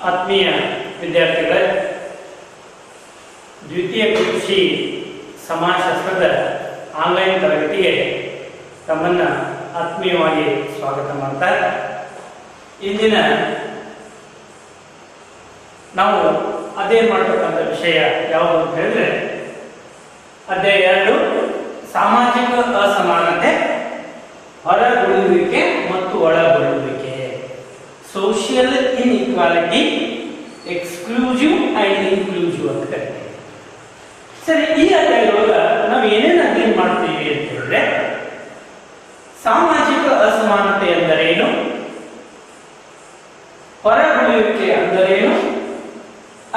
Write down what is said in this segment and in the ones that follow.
ಆತ್ಮೀಯ ವಿದ್ಯಾರ್ಥಿಗಳೇ, ದ್ವಿತೀಯ ಕೃಷಿ ಸಮಾಜಶಾಸ್ತ್ರದ ಆನ್ಲೈನ್ ತರಗತಿಗೆ ತಮ್ಮನ್ನು ಆತ್ಮೀಯವಾಗಿ ಸ್ವಾಗತ ಮಾಡ್ತಾ, ಇಂದಿನ ನಾವು ಅಧ್ಯಯನ ಮಾಡತಕ್ಕಂಥ ವಿಷಯ ಯಾವುದು ಅಂತ ಹೇಳಿದ್ರೆ, ಅಧ್ಯಾಯ 2 ಸಾಮಾಜಿಕ ಅಸಮಾನತೆ, ಹೊರಗುಳುವಿಕೆ ಮತ್ತು ಒಳಗೊಳ್ಳುವಿಕೆ, social inequality, exclusive and inclusive ಅಂತ ಕರೀತೀವಿ. ಸರಿ, ಈ ಅಧ್ಯಾಯದೊಳಗೆ ನಾವು ಏನೇನು ಅಧ್ಯಯನ ಮಾಡ್ತೀವಿ ಅಂತ ಹೇಳಿದ್ರೆ, ಸಾಮಾಜಿಕ ಅಸಮಾನತೆ ಎಂದರೇನು, ಹೊರಗುಳುವಿಕೆ ಅಂದರೇನು,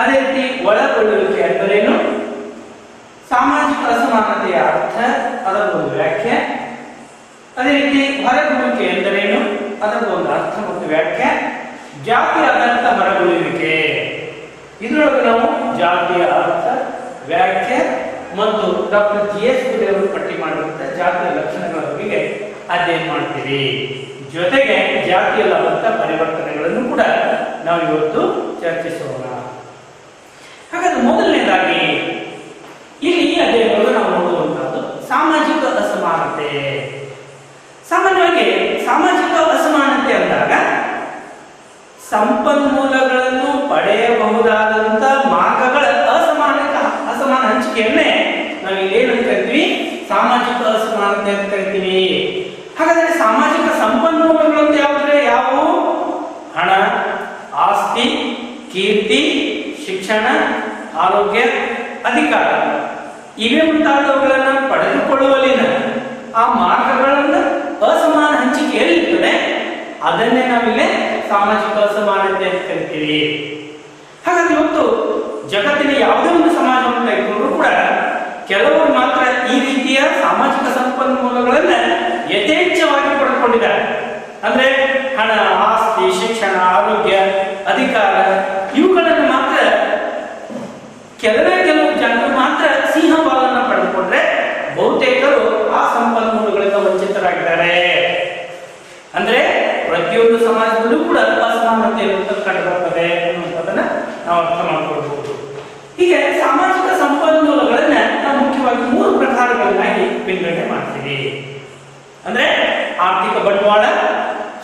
ಅದೇ ರೀತಿ ಒಳಗೊಳ್ಳುವಿಕೆ ಅಂದರೇನು, ಸಾಮಾಜಿಕ ಅಸಮಾನತೆಯ ಅರ್ಥ, ಅದರ ಒಂದು ವ್ಯಾಖ್ಯೆ, ಅದೇ ರೀತಿ ಹೊರಗುಳುವಿಕೆ ಎಂದರೇನು, ಅದರ ಒಂದು ಅರ್ಥ ಮತ್ತು ವ್ಯಾಖ್ಯೆ, ಜಾತಿಯ ಅರ್ಥ ಹೊರಗುಳುವಿಕೆ, ಇದರೊಳಗೆ ನಾವು ಜಾತಿಯ ಅರ್ಥ, ವ್ಯಾಖ್ಯೆ ಮತ್ತು ಡಾಕ್ಟರ್ ಜಿ.ಎಸ್. ಗುಡೆ ಅವರು ಪಟ್ಟಿ ಮಾಡಿರುವಂತಹ ಜಾತಿಯ ಲಕ್ಷಣಗಳ ಬಗ್ಗೆ ಅಧ್ಯಯನ ಮಾಡ್ತೀವಿ. ಜೊತೆಗೆ ಜಾತಿಯಲ್ಲಾದಂಥ ಪರಿವರ್ತನೆಗಳನ್ನು ಕೂಡ ನಾವು ಇವತ್ತು ಚರ್ಚಿಸೋಣ. ಹಾಗಾದ್ರೆ ಮೊದಲನೇದಾಗಿ ಇಲ್ಲಿ ಈ ಅಧ್ಯಯನವನ್ನು ನಾವು ನೋಡುವಂತಹದ್ದು ಸಾಮಾಜಿಕ ಅಸಮಾನತೆ. ಸಾಮಾನ್ಯವಾಗಿ ಸಾಮಾಜಿಕ ಅಸಮಾನತೆ ಅಂದಾಗ ಸಂಪನ್ಮೂಲಗಳನ್ನು ಪಡೆಯಬಹುದಾದಂತ ಮಾರ್ಗಗಳ ಅಸಮಾನ ಹಂಚಿಕೆಯನ್ನೇ ನಾವು ಏನು ಕರಿತೀವಿ, ಸಾಮಾಜಿಕ ಅಸಮಾನತೆ ಅಂತ ಕರಿತೀವಿ. ಹಾಗಾದ್ರೆ ಸಾಮಾಜಿಕ ಸಂಪನ್ಮೂಲಗಳು ಅಂತ ಯಾವುವು? ಹಣ, ಆಸ್ತಿ, ಕೀರ್ತಿ, ಶಿಕ್ಷಣ, ಆರೋಗ್ಯ, ಅಧಿಕಾರ, ಇವೇ ಮುಂತಾದವುಗಳನ್ನು ಪಡೆದುಕೊಳ್ಳುವಲ್ಲಿನ ಆ ಮಾರ್ಗಗಳನ್ನು ಅಸಮಾನ ಹಂಚಿಕೆಯಲ್ಲಿರ್ತದೆ, ಅದನ್ನೇ ನಾವಿಲ್ಲಿ ಸಾಮಾಜಿಕ ಅಸಮಾನತೆ ಅಂತ ಕರಿತೀವಿ. ಹಾಗಾಗಿ ಇವತ್ತು ಜಗತ್ತಿನ ಯಾವುದೇ ಒಂದು ಸಮಾಜವನ್ನು ತೆಗೆದುಕೊಂಡ್ರು ಕೂಡ ಕೆಲವರು ಮಾತ್ರ ಈ ರೀತಿಯ ಸಾಮಾಜಿಕ ಸಂಪನ್ಮೂಲಗಳನ್ನ ಯಥೇಚ್ಛವಾಗಿ ಪಡೆದುಕೊಂಡಿದ್ದಾರೆ. ಅಂದ್ರೆ ಹಣ, ಆಸ್ತಿ, ಶಿಕ್ಷಣ, ಆರೋಗ್ಯ, ಅಧಿಕಾರ ಇವುಗಳನ್ನು ಮಾತ್ರ ಕೆಲವು ಜನರು ಮಾತ್ರ ಸಿಂಹಬಾಲನ್ನು ಪಡೆದುಕೊಂಡ್ರೆ ಬಹುತೇಕರು ಆ ಸಂಪನ್ಮೂಲಗಳಿಂದ ವಂಚಿತರಾಗಿದ್ದಾರೆ. ಅಂದ್ರೆ ಪ್ರತಿಯೊಂದು ಸಮಾಜದಲ್ಲೂ ಕೂಡ ಅಸಮಾನತೆ ಕಂಡುಬರ್ತದೆ ಅನ್ನುವಂಥದ್ದನ್ನ ನಾವು ಅರ್ಥ ಮಾಡಿಕೊಳ್ಬಹುದು. ಹೀಗೆ ಸಾಮಾಜಿಕ ಸಂಪನ್ಮೂಲಗಳನ್ನ ನಾವು ಮುಖ್ಯವಾಗಿ 3 ಪ್ರಕಾರಗಳನ್ನಾಗಿ ವಿಂಗಡಣೆ ಮಾಡ್ತೀವಿ. ಅಂದ್ರೆ ಆರ್ಥಿಕ ಬಂಡವಾಳ,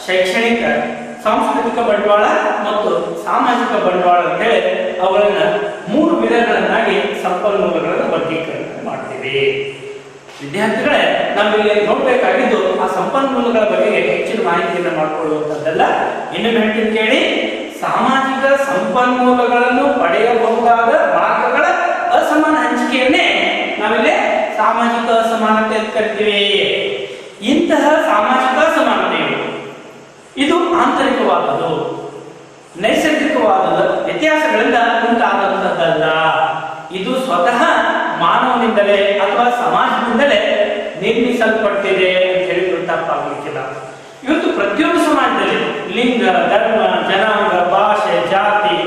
ಶೈಕ್ಷಣಿಕ ಸಾಂಸ್ಕೃತಿಕ ಬಂಡವಾಳ ಮತ್ತು ಸಾಮಾಜಿಕ ಬಂಡವಾಳ ಅಂತ ಹೇಳಿ ಅವುಗಳನ್ನ 3 ವಿಧಗಳನ್ನಾಗಿ ಸಂಪನ್ಮೂಲಗಳನ್ನು ವರ್ಗೀಕರಣ ಮಾಡ್ತೀವಿ. ವಿದ್ಯಾರ್ಥಿಗಳೇ, ನಾವಿಲ್ಲಿ ನೋಡ್ಬೇಕಾಗಿದ್ದು ಆ ಸಂಪನ್ಮೂಲಗಳ ಬಗ್ಗೆ ಹೆಚ್ಚಿನ ಮಾಹಿತಿಯನ್ನು ಮಾಡಿಕೊಳ್ಳುವಂಥದ್ದಲ್ಲ. ಇನ್ನೊಮ್ಮೆ ಹೇಳ್ತೀನಿ ಕೇಳಿ, ಸಾಮಾಜಿಕ ಸಂಪನ್ಮೂಲಗಳನ್ನು ಪಡೆಯಬಹುದಾದ ಮಾರ್ಗಗಳ ಅಸಮಾನ ಹಂಚಿಕೆಯನ್ನೇ ನಾವಿಲ್ಲಿ ಸಾಮಾಜಿಕ ಅಸಮಾನತೆ ಅಂತ ಕರಿತೀವಿ. ಇಂತಹ ಸಾಮಾಜಿಕ ಅಸಮಾನತೆಗಳು ಇದು ಆಂತರಿಕವಾದದ್ದು, ನೈಸರ್ಗಿಕವಾದ ವ್ಯತ್ಯಾಸಗಳಿಂದ ಉಂಟಾದಂಥದ್ದಲ್ಲ. ಇದು ಸ್ವತಃ ಮಾನವನಿಂದಲೇ ಅಥವಾ ಸಮಾಜದಿಂದಲೇ ನಿರ್ಮಿಸಲ್ಪಟ್ಟಿದೆ ಅಂತ ಹೇಳಿದ್ರು ತಪ್ಪಾಗಲಿಕ್ಕಿಲ್ಲ. ಇವತ್ತು ಪ್ರತಿಯೊಂದು ಸಮಾಜದಲ್ಲಿ ಲಿಂಗ, ಧರ್ಮ, ಜನಾಂಗ, ಭಾಷೆ, ಜಾತಿ,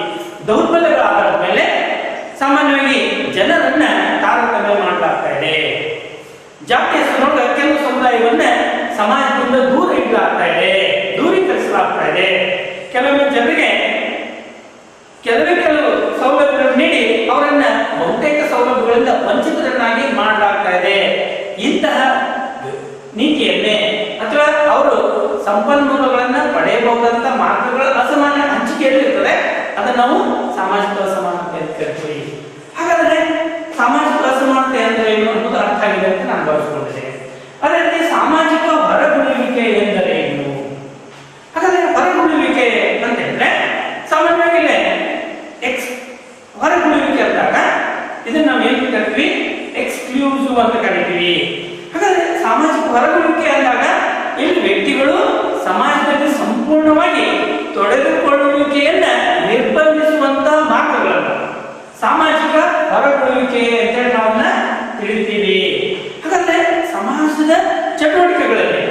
ದೌರ್ಬಲ್ಯಗಳ ಆಧಾರದ ಮೇಲೆ ಸಾಮಾನ್ಯವಾಗಿ ಜನರನ್ನ ತಾರತಮ್ಯ ಮಾಡಲಾಗ್ತಾ ಇದೆ. ಜಾತಿ ಹೆಸರಿನೊಳಗೆ ಕೆಲವು ಸಮುದಾಯವನ್ನ ಸಮಾಜದಿಂದ ದೂರ ಇಡಲಾಗ್ತಾ ಇದೆ, ದೂರೀಕರಿಸಲಾಗ್ತಾ ಇದೆ. ಕೆಲವೊಮ್ಮೆ ಜನರಿಗೆ ಕೆಲವು ಸೌಲಭ್ಯಗಳನ್ನು ನೀಡಿ ಅವರನ್ನ ಬಹುತೇಕ ಸೌಲಭ್ಯಗಳಿಂದ ವಂಚಿತರನ್ನಾಗಿ ಮಾಡಲಾಗ್ತಾ ಇದೆ. ಇಂತಹ ನೀತಿಯನ್ನೇ ಅಥವಾ ಅವರು ಸಂಪನ್ಮೂಲಗಳನ್ನ ಪಡೆಯಬಹುದಂತ ಮಾರ್ಗಗಳ ಅಸಮಾನ ಹಂಚಿಕೆಯಲ್ಲಿರ್ತದೆ, ಅದನ್ನು ನಾವು ಸಾಮಾಜಿಕ ಅಸಮಾನತೆ ಅಂತ ಕರಿತೀವಿ. ಹಾಗಾದ್ರೆ ಸಾಮಾಜಿಕ ಅಸಮಾನತೆ ಅಂದ್ರೆ ಏನು ಅನ್ನೋದು ಅರ್ಥ ಆಗಿದೆ ಅಂತ ನಾನು ಭಾವಿಸಿಕೊಂಡಿದ್ದೇನೆ. ಅದೇ ರೀತಿ ಸಾಮಾಜಿಕ ಹೊರಗುಳುವಿಕೆ ಎಂದರೇನು? ಹಾಗಾದ್ರೆ ಹೊರಗುಳುವಿಕೆ ಅಂತ ಹೇಳಿದ್ರೆ ಸಾಮಾನ್ಯವಾಗಿ ಹೊರಗುಳುವಿಕೆ ಅಂದಾಗ ಇದನ್ನ ನಾವು ಏನು ಕರಿತೀವಿ, ಎಕ್ಸ್ಕ್ಲೂಸಿವ್ ಅಂತ ಕರಿತೀವಿ. ಹಾಗಾದ್ರೆ ಸಾಮಾಜಿಕ ಹೊರಗುಳುವಿಕೆ ಅಂದಾಗ ಇಲ್ಲಿ ವ್ಯಕ್ತಿಗಳು ಸಮಾಜದಲ್ಲಿ ಸಂಪೂರ್ಣವಾಗಿ ತೊಡಗಿಕೊಳ್ಳುವಿಕೆಯನ್ನ ನಿರ್ಬಂಧಿಸುವಂತಹ ಮಾರ್ಗಗಳನ್ನು ಸಾಮಾಜಿಕ ಹೊರಗುಳುವಿಕೆ ಅಂತೇಳಿ ನಾವನ್ನ ತಿಳಿತೀವಿ. ಹಾಗಾದ್ರೆ ಸಮಾಜದ ಚಟುವಟಿಕೆಗಳಲ್ಲಿ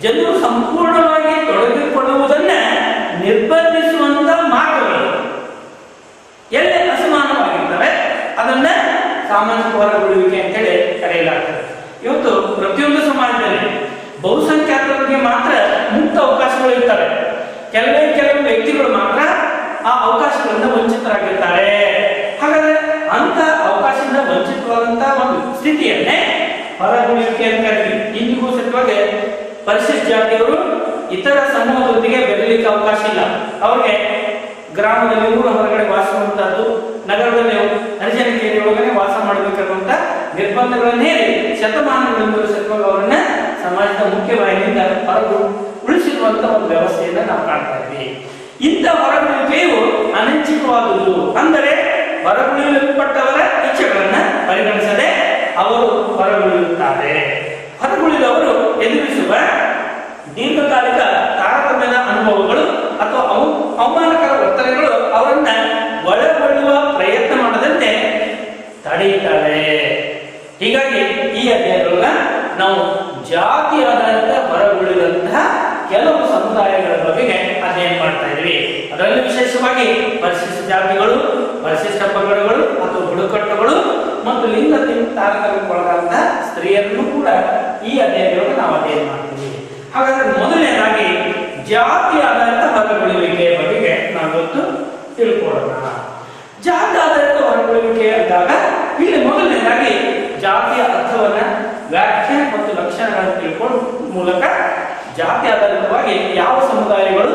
ಜನರು ಸಂಪೂರ್ಣವಾಗಿ ತೊಡಗಿಕೊಳ್ಳುವುದನ್ನ ನಿರ್ಬಂಧಿಸುವಂತಹ ಮಾರ್ಗಗಳು ಎಲ್ಲಿ ಅಸಮಾನವಾಗಿರ್ತವೆ ಅದನ್ನ ಸಾಮಾಜಿಕ ಹೊರಗುಳುವಿಕೆ ಅಂತೇಳಿ ಕರೆಯಲಾಗ್ತದೆ. ಇವತ್ತು ಪ್ರತಿಯೊಂದು ಸಮಾಜದಲ್ಲಿ ಬಹುಸಂಖ್ಯಾತರಿಗೆ ಮಾತ್ರ ಮುಕ್ತ ಅವಕಾಶಗಳು ಇರ್ತವೆ. ಕೆಲವು ವ್ಯಕ್ತಿಗಳು ಮಾತ್ರ ಆ ಅವಕಾಶಗಳಿಂದ ವಂಚಿತರಾಗಿರ್ತಾರೆ. ಹಾಗಾದ್ರೆ ಅಂತ ಅವಕಾಶದಿಂದ ವಂಚಿತವಾದಂತಹ ಒಂದು ಸ್ಥಿತಿಯನ್ನೇ ಹೊರಗುಳಿಯುವಿಕೆ ಅಂತ ಕರೀತೀವಿ. ಇಂದಿಗೂ ಸತ್ಯವಾಗಿ ಪರಿಶಿಷ್ಟ ಜಾತಿಯವರು ಇತರ ಸಮೂಹದೊಂದಿಗೆ ಬೆರೆಯಲಿಕ್ಕೆ ಅವಕಾಶ ಇಲ್ಲ. ಅವ್ರಿಗೆ ಗ್ರಾಮದಲ್ಲಿ ಊರ ಹೊರಗಡೆ ವಾಸಿಸುವಂತಹದ್ದು, ನಗರದಲ್ಲಿ ಹರಿಜನ ಕೇರಿಯೊಳಗಡೆ ವಾಸ ಮಾಡಬೇಕಾದಂತ ನಿರ್ಬಂಧಗಳನ್ನ ಹೇರಿ ಶತಮಾನಗಳಿಂದಲೂ ಸತ್ಯವಾಗಿ ಅವರನ್ನ ಸಮಾಜದ ಮುಖ್ಯವಾಹಿನಿಯಿಂದ ಹೊರಗು ಉಳಿಸಿರುವಂತ ಒಂದು ವ್ಯವಸ್ಥೆಯನ್ನ ನಾವು ಕಾಣ್ತಾ ಇದ್ವಿ. ಇಂಥ ಹೊರಗುಳಿಯುವಿಕೆಯು ಅನೈಚ್ಛಿಕವಾದುದು. ಅಂದರೆ ಹೊರಗುಳಿಯಲ್ಪಟ್ಟವರ ಇಚ್ಛೆಗಳನ್ನ ಪರಿಗಣಿಸದೆ ಅವರು ಹೊರಗುಳಿಯುತ್ತಾರೆ. ಹೊರಗುಳಿದವರು ಎದುರಿಸುವ ದೀರ್ಘಕಾಲಿಕ ತಾರತಮ್ಯದ ಅನುಭವಗಳು ಅಥವಾ ಅವಮಾನಕರ ವರ್ತನೆಗಳು ಅವರನ್ನ ಒಳಗೊಳ್ಳುವ ಪ್ರಯತ್ನ ಮಾಡದಂತೆ ತಡೆಯುತ್ತಾರೆ. ಹೀಗಾಗಿ ಈ ಅಧ್ಯಾಯದೊಳಗ ನಾವು ಜಾತಿ ಆಧಾರಿತ ಹೊರಗುಳಿದಂತಹ ಕೆಲವು ಸಮುದಾಯಗಳ ಬಗೆಗೆ ಅಧ್ಯಯನ ಮಾಡ್ತಾ ಇದ್ವಿ. ಅದರಲ್ಲಿ ವಿಶೇಷವಾಗಿ ಪರಿಶಿಷ್ಟ ಜಾತಿಗಳು, ಪರಿಶಿಷ್ಟ ಪಂಗಡಗಳು ಅಥವಾ ಬುಡಕಟ್ಟುಗಳು ಮತ್ತು ಲಿಂಗ ತಾರತಮ್ಯಕ್ಕೊಳಗಾದಂತಹ ಸ್ತ್ರೀಯರನ್ನು ಕೂಡ ಈ ಅಧ್ಯಾಯದೊಳಗೆ ನಾವು ಅಧ್ಯಯನ ಮಾಡ್ತೀವಿ. ಹಾಗಾದ್ರೆ ಮೊದಲನೇದಾಗಿ ಜಾತಿ ಆಧಾರಿತ ಹೊರಗುಳಿಯುವಿಕೆಯ ಬಗೆಗೆ ನಾವಿವತ್ತು ತಿಳ್ಕೊಳ್ಳೋಣ. ಜಾತಿ ಆಧಾರಿತ ಹೊರಗುಳಿಯುವಿಕೆ ಅಂದಾಗ ಇಲ್ಲಿ ಮೊದಲನೇದಾಗಿ ಜಾತಿಯ ಅರ್ಥವನ್ನ, ವ್ಯಾಖ್ಯೆ ಮತ್ತು ಲಕ್ಷಣಗಳನ್ನು ತಿಳ್ಕೊಳ್ಳೋ ಮೂಲಕ ಜಾತಿ ಆಧಾರಿತವಾಗಿ ಯಾವ ಸಮುದಾಯಗಳು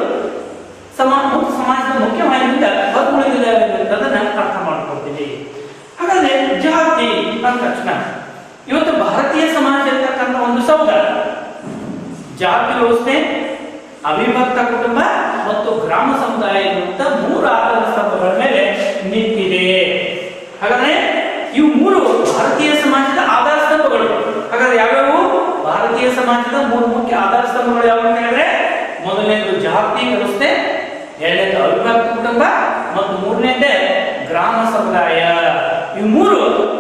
ಸಮಾಜದ ಮುಖ್ಯವಾಹಿನಿಯಿಂದ ಹೊರಗುಳಿದಿದ್ದಾವೆ ಅನ್ನೋದನ್ನ ಅರ್ಥ ಮಾಡ್ಕೊಳ್ತೀವಿ. ಹಾಗಾದ್ರೆ ಜಾತಿ ಅಂದ ತಕ್ಷಣ ಇವತ್ತು ಭಾರತೀಯ ಸಮಾಜ ಇರ್ತಕ್ಕಂಥ ಒಂದು ಸೌಧ ಜಾತಿ ವ್ಯವಸ್ಥೆ, ಅವಿಭಕ್ತ ಕುಟುಂಬ ಮತ್ತು ಗ್ರಾಮ ಸಮುದಾಯ ಎನ್ನುವಂತ ಮೂರು ಆಧಾರ ಸ್ತಂಭಗಳ ಮೇಲೆ ನಿಂತಿದೆ. ಹಾಗಾದ್ರೆ ಇವು ಮೂರು ಭಾರತೀಯ ಸಮಾಜದ ಆಧಾರ ಸ್ತಂಭಗಳು. ಹಾಗಾದ್ರೆ ಯಾವ್ಯಾವು ಭಾರತೀಯ ಸಮಾಜದ ಮೂರು ಮುಖ್ಯ ಆಧಾರ ಸ್ತಂಭಗಳು ಯಾವ ಅಂತ ಹೇಳಿದ್ರೆ, ಮೊದಲನೇದು ಜಾತಿ ವ್ಯವಸ್ಥೆ, ಎರಡನೇದು ಅವಿಭಕ್ತ ಕುಟುಂಬ ಮತ್ತು ಮೂರನೇದೇ ಗ್ರಾಮ ಸಮುದಾಯ. ಇವು ಮೂರು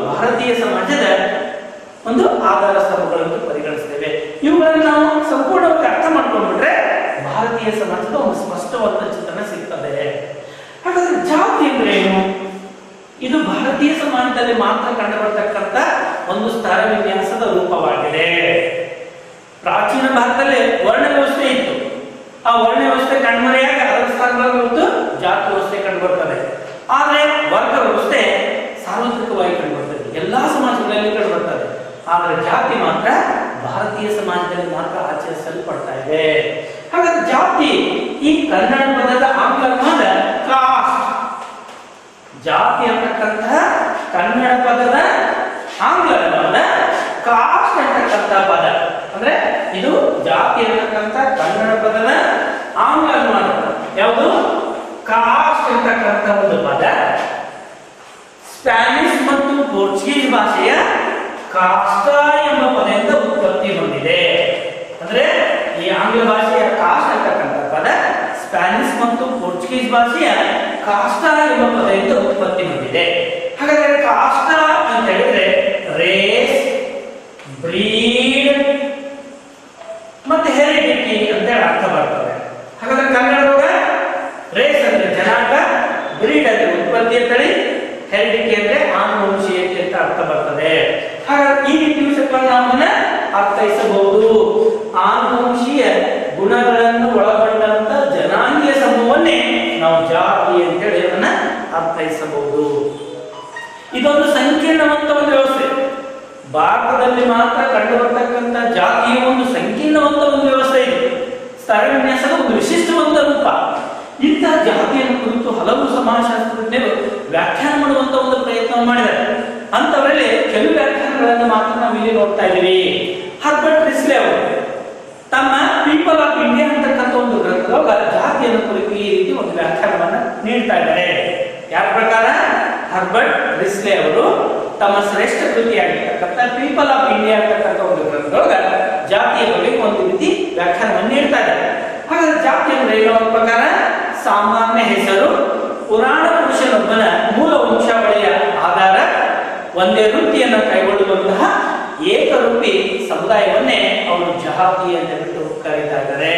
ಭಾರತೀಯ ಸಮಾಜದ ಒಂದು ಆಧಾರ ಸ್ತಂಭಗಳನ್ನು ಪರಿಗಣಿಸ್ತೇವೆ. ಇವುಗಳನ್ನು ನಾವು ಸಂಪೂರ್ಣವಾಗಿ ಅರ್ಥ ಮಾಡ್ಕೊಂಡ್ಬಿಟ್ರೆ ಭಾರತೀಯ ಸಮಾಜದ ಒಂದು ಸ್ಪಷ್ಟವಾದ ಚಿತ್ರಣ ಸಿಗ್ತದೆ. ಹಾಗಾದ್ರೆ ಜಾತಿ ಅಂದ್ರೆ ಏನು? ಇದು ಭಾರತೀಯ ಸಮಾಜದಲ್ಲಿ ಮಾತ್ರ ಕಂಡುಬರತಕ್ಕಂತ ಒಂದು ಸ್ತರ ವಿನ್ಯಾಸದ ರೂಪವಾಗಿದೆ. ಪ್ರಾಚೀನ ಭಾರತದಲ್ಲಿ ವರ್ಣ ವ್ಯವಸ್ಥೆ ಇತ್ತು. ಆ ವರ್ಣ ವ್ಯವಸ್ಥೆ ಕಣ್ಮರೆಯಾಗಿ ಅದರ ಸ್ಥಾನದಲ್ಲಿ ಜಾತಿ ವ್ಯವಸ್ಥೆ ಕಂಡುಬರ್ತದೆ. ಆದ್ರೆ ವರ್ಗ ವ್ಯವಸ್ಥೆ ಸಾರ್ವತ್ರಿಕವಾಗಿ ಕಂಡುಬರ್ತದೆ, ಎಲ್ಲಾ ಸಮಾಜಗಳಲ್ಲಿ ಕಂಡುಬರ್ತದೆ. ಆದರೆ ಜಾತಿ ಮಾತ್ರ ಭಾರತೀಯ ಸಮಾಜದಲ್ಲಿ ಮಾತ್ರ ಆಚರಿಸಲ್ಪಡ್ತಾ ಇದೆ. ಹಾಗಾದ್ರೆ ಜಾತಿ ಈ ಕನ್ನಡ ಪದದ ಆಂಗ್ಲ ಪದ ಕಾಸ್ಟ್. ಜಾತಿ ಅಂತಕ್ಕಂತಹ ಕನ್ನಡ ಪದದ ಆಂಗ್ಲ ಪದ ಕಾಸ್ಟ್ ಅಂತಕ್ಕಂಥ ಪದ. ಅಂದ್ರೆ ಇದು ಜಾತಿ ಅಂತಕ್ಕಂಥ ಕನ್ನಡ ಪದದ ಆಂಗ್ಲ ಪದ ಯಾವುದು? ಕಾಸ್ಟ್ ಅಂತಕ್ಕಂಥ ಒಂದು ಪದ ಸ್ಪ್ಯಾನಿಷ್ ಮತ್ತು ಪೋರ್ಚುಗೀಸ್ ಭಾಷೆಯ ಕಾಸ್ಟಾ ಎಂಬ ಪದದಿಂದ ಉತ್ಪತ್ತಿ ಹೊಂದಿದೆ. ಅಂದ್ರೆ ಈ ಆಂಗ್ಲ ಭಾಷೆಯ ಕಾಸ್ಟ್ ಅಂತಕ್ಕಂಥ ಪದ ಸ್ಪ್ಯಾನಿಷ್ ಮತ್ತು ಪೋರ್ಚುಗೀಸ್ ಭಾಷೆಯ ಕಾಸ್ಟಾ ಎಂಬ ಪದದಿಂದ ಉತ್ಪತ್ತಿ ಹೊಂದಿದೆ. ಹಾಗಾದ್ರೆ ಕಾಸ್ಟಾ ಅಂತ ಹೇಳಿದ್ರೆ ರೇಸ್, ಬ್ರೀಡ್ ಮತ್ತೆ ಹೆರಿಡಿಟಿ ಅಂತ ಹೇಳಿ ಅರ್ಥ ಬರ್ತದೆ. ಹಾಗಾದ್ರೆ ಕನ್ನಡದೊಳಗ ರೇಸ್ ಅಂದ್ರೆ ಜನಾಂಗ, ಬ್ರೀಡ್ ಅಂದ್ರೆ ಉತ್ಪತ್ತಿಯ ತಳಿ, ಹೆರಿಡಿಟಿ ಅಂದ್ರೆ ಆನುವಂಶೀಯತೆ ಅಂತ ಅರ್ಥ ಬರ್ತದೆ. ಹಾಗಾಗಿ ಈ ರೀತಿ ನಾವು ಅರ್ಥೈಸಬಹುದು. ಆನುವಂಶೀಯ ಗುಣಗಳನ್ನು ಒಳಗೊಂಡಂತ ಜನಾಂಗೀಯ ಸಮೂಹವನ್ನೇ ನಾವು ಜಾತಿ ಅಂತೇಳಿ ಅದನ್ನ ಅರ್ಥೈಸಬಹುದು. ಇದೊಂದು ಸಂಕೀರ್ಣವಂತ ಒಂದು ವ್ಯವಸ್ಥೆ. ಭಾರತದಲ್ಲಿ ಮಾತ್ರ ಕಂಡುಬರ್ತಕ್ಕಂಥ ಜಾತಿಯ ಒಂದು ಸಂಕೀರ್ಣವಂತ ಒಂದು ವ್ಯವಸ್ಥೆ ಇದೆ. ಸ್ತರ ವಿನ್ಯಾಸದ ಒಂದು ವಿಶಿಷ್ಟವಂತ ರೂಪ. ಇಂತಹ ಜಾತಿಯನ್ನು ಕುರಿತು ಹಲವು ಸಮಾಜಶಾಸ್ತ್ರಜ್ಞರು ವ್ಯಾಖ್ಯಾನ ಮಾಡುವಂತ ಒಂದು ಪ್ರಯತ್ನ ಮಾಡಿದ್ದಾರೆ. ಅಂತವರಲ್ಲಿ ಕೆಲವು ವ್ಯಾಖ್ಯಾನಗಳನ್ನು ಮಾತ್ರ ನಾವು ಇಲ್ಲಿ ನೋಡ್ತಾ ಇದ್ದೀವಿ. ಹರ್ಬರ್ಟ್ ರಿಸ್ಲೆ ಅವರು ತಮ್ಮ ಪೀಪಲ್ ಆಫ್ ಇಂಡಿಯಾ ಅಂತಕ್ಕಂಥ ಒಂದು ಗ್ರಂಥದೊಳಗ ಜಾತಿಯನ್ನು ಕುರಿತು ಈ ರೀತಿ ಒಂದು ವ್ಯಾಖ್ಯಾನವನ್ನ ನೀಡ್ತಾ ಇದ್ದಾರೆ. ಯಾರ ಪ್ರಕಾರ? ಹರ್ಬರ್ಟ್ ರಿಸ್ಲೆ ಅವರು ತಮ್ಮ ಶ್ರೇಷ್ಠ ಕೃತಿಯಾಗಿರ್ತಕ್ಕಂಥ ಪೀಪಲ್ ಆಫ್ ಇಂಡಿಯಾ ಅಂತಕ್ಕಂಥ ಒಂದು ಗ್ರಂಥದೊಳಗ ಜಾತಿಯ ಬಗ್ಗೆ ಒಂದು ರೀತಿ ವ್ಯಾಖ್ಯಾನವನ್ನು ನೀಡ್ತಾ ಇದ್ದಾರೆ. ಹಾಗಾದ್ರೆ ಜಾತಿ ಅಂದ್ರೆ ಅವರ ಪ್ರಕಾರ ಸಾಮಾನ್ಯ ಹೆಸರು, ಪುರಾಣ ಪುರುಷನೊಬ್ಬನ ಮೂಲ ವಂಶಾವಳಿಯ ಆಧಾರ, ಒಂದೇ ವೃತ್ತಿಯನ್ನು ಕೈಗೊಳ್ಳುವಂತಹ ಏಕರೂಪಿ ಸಮುದಾಯವನ್ನೇ ಅವರು ಜಾತಿ ಅಂತ ಬಿಟ್ಟು ಕರೀತಾ ಇದ್ದಾರೆ.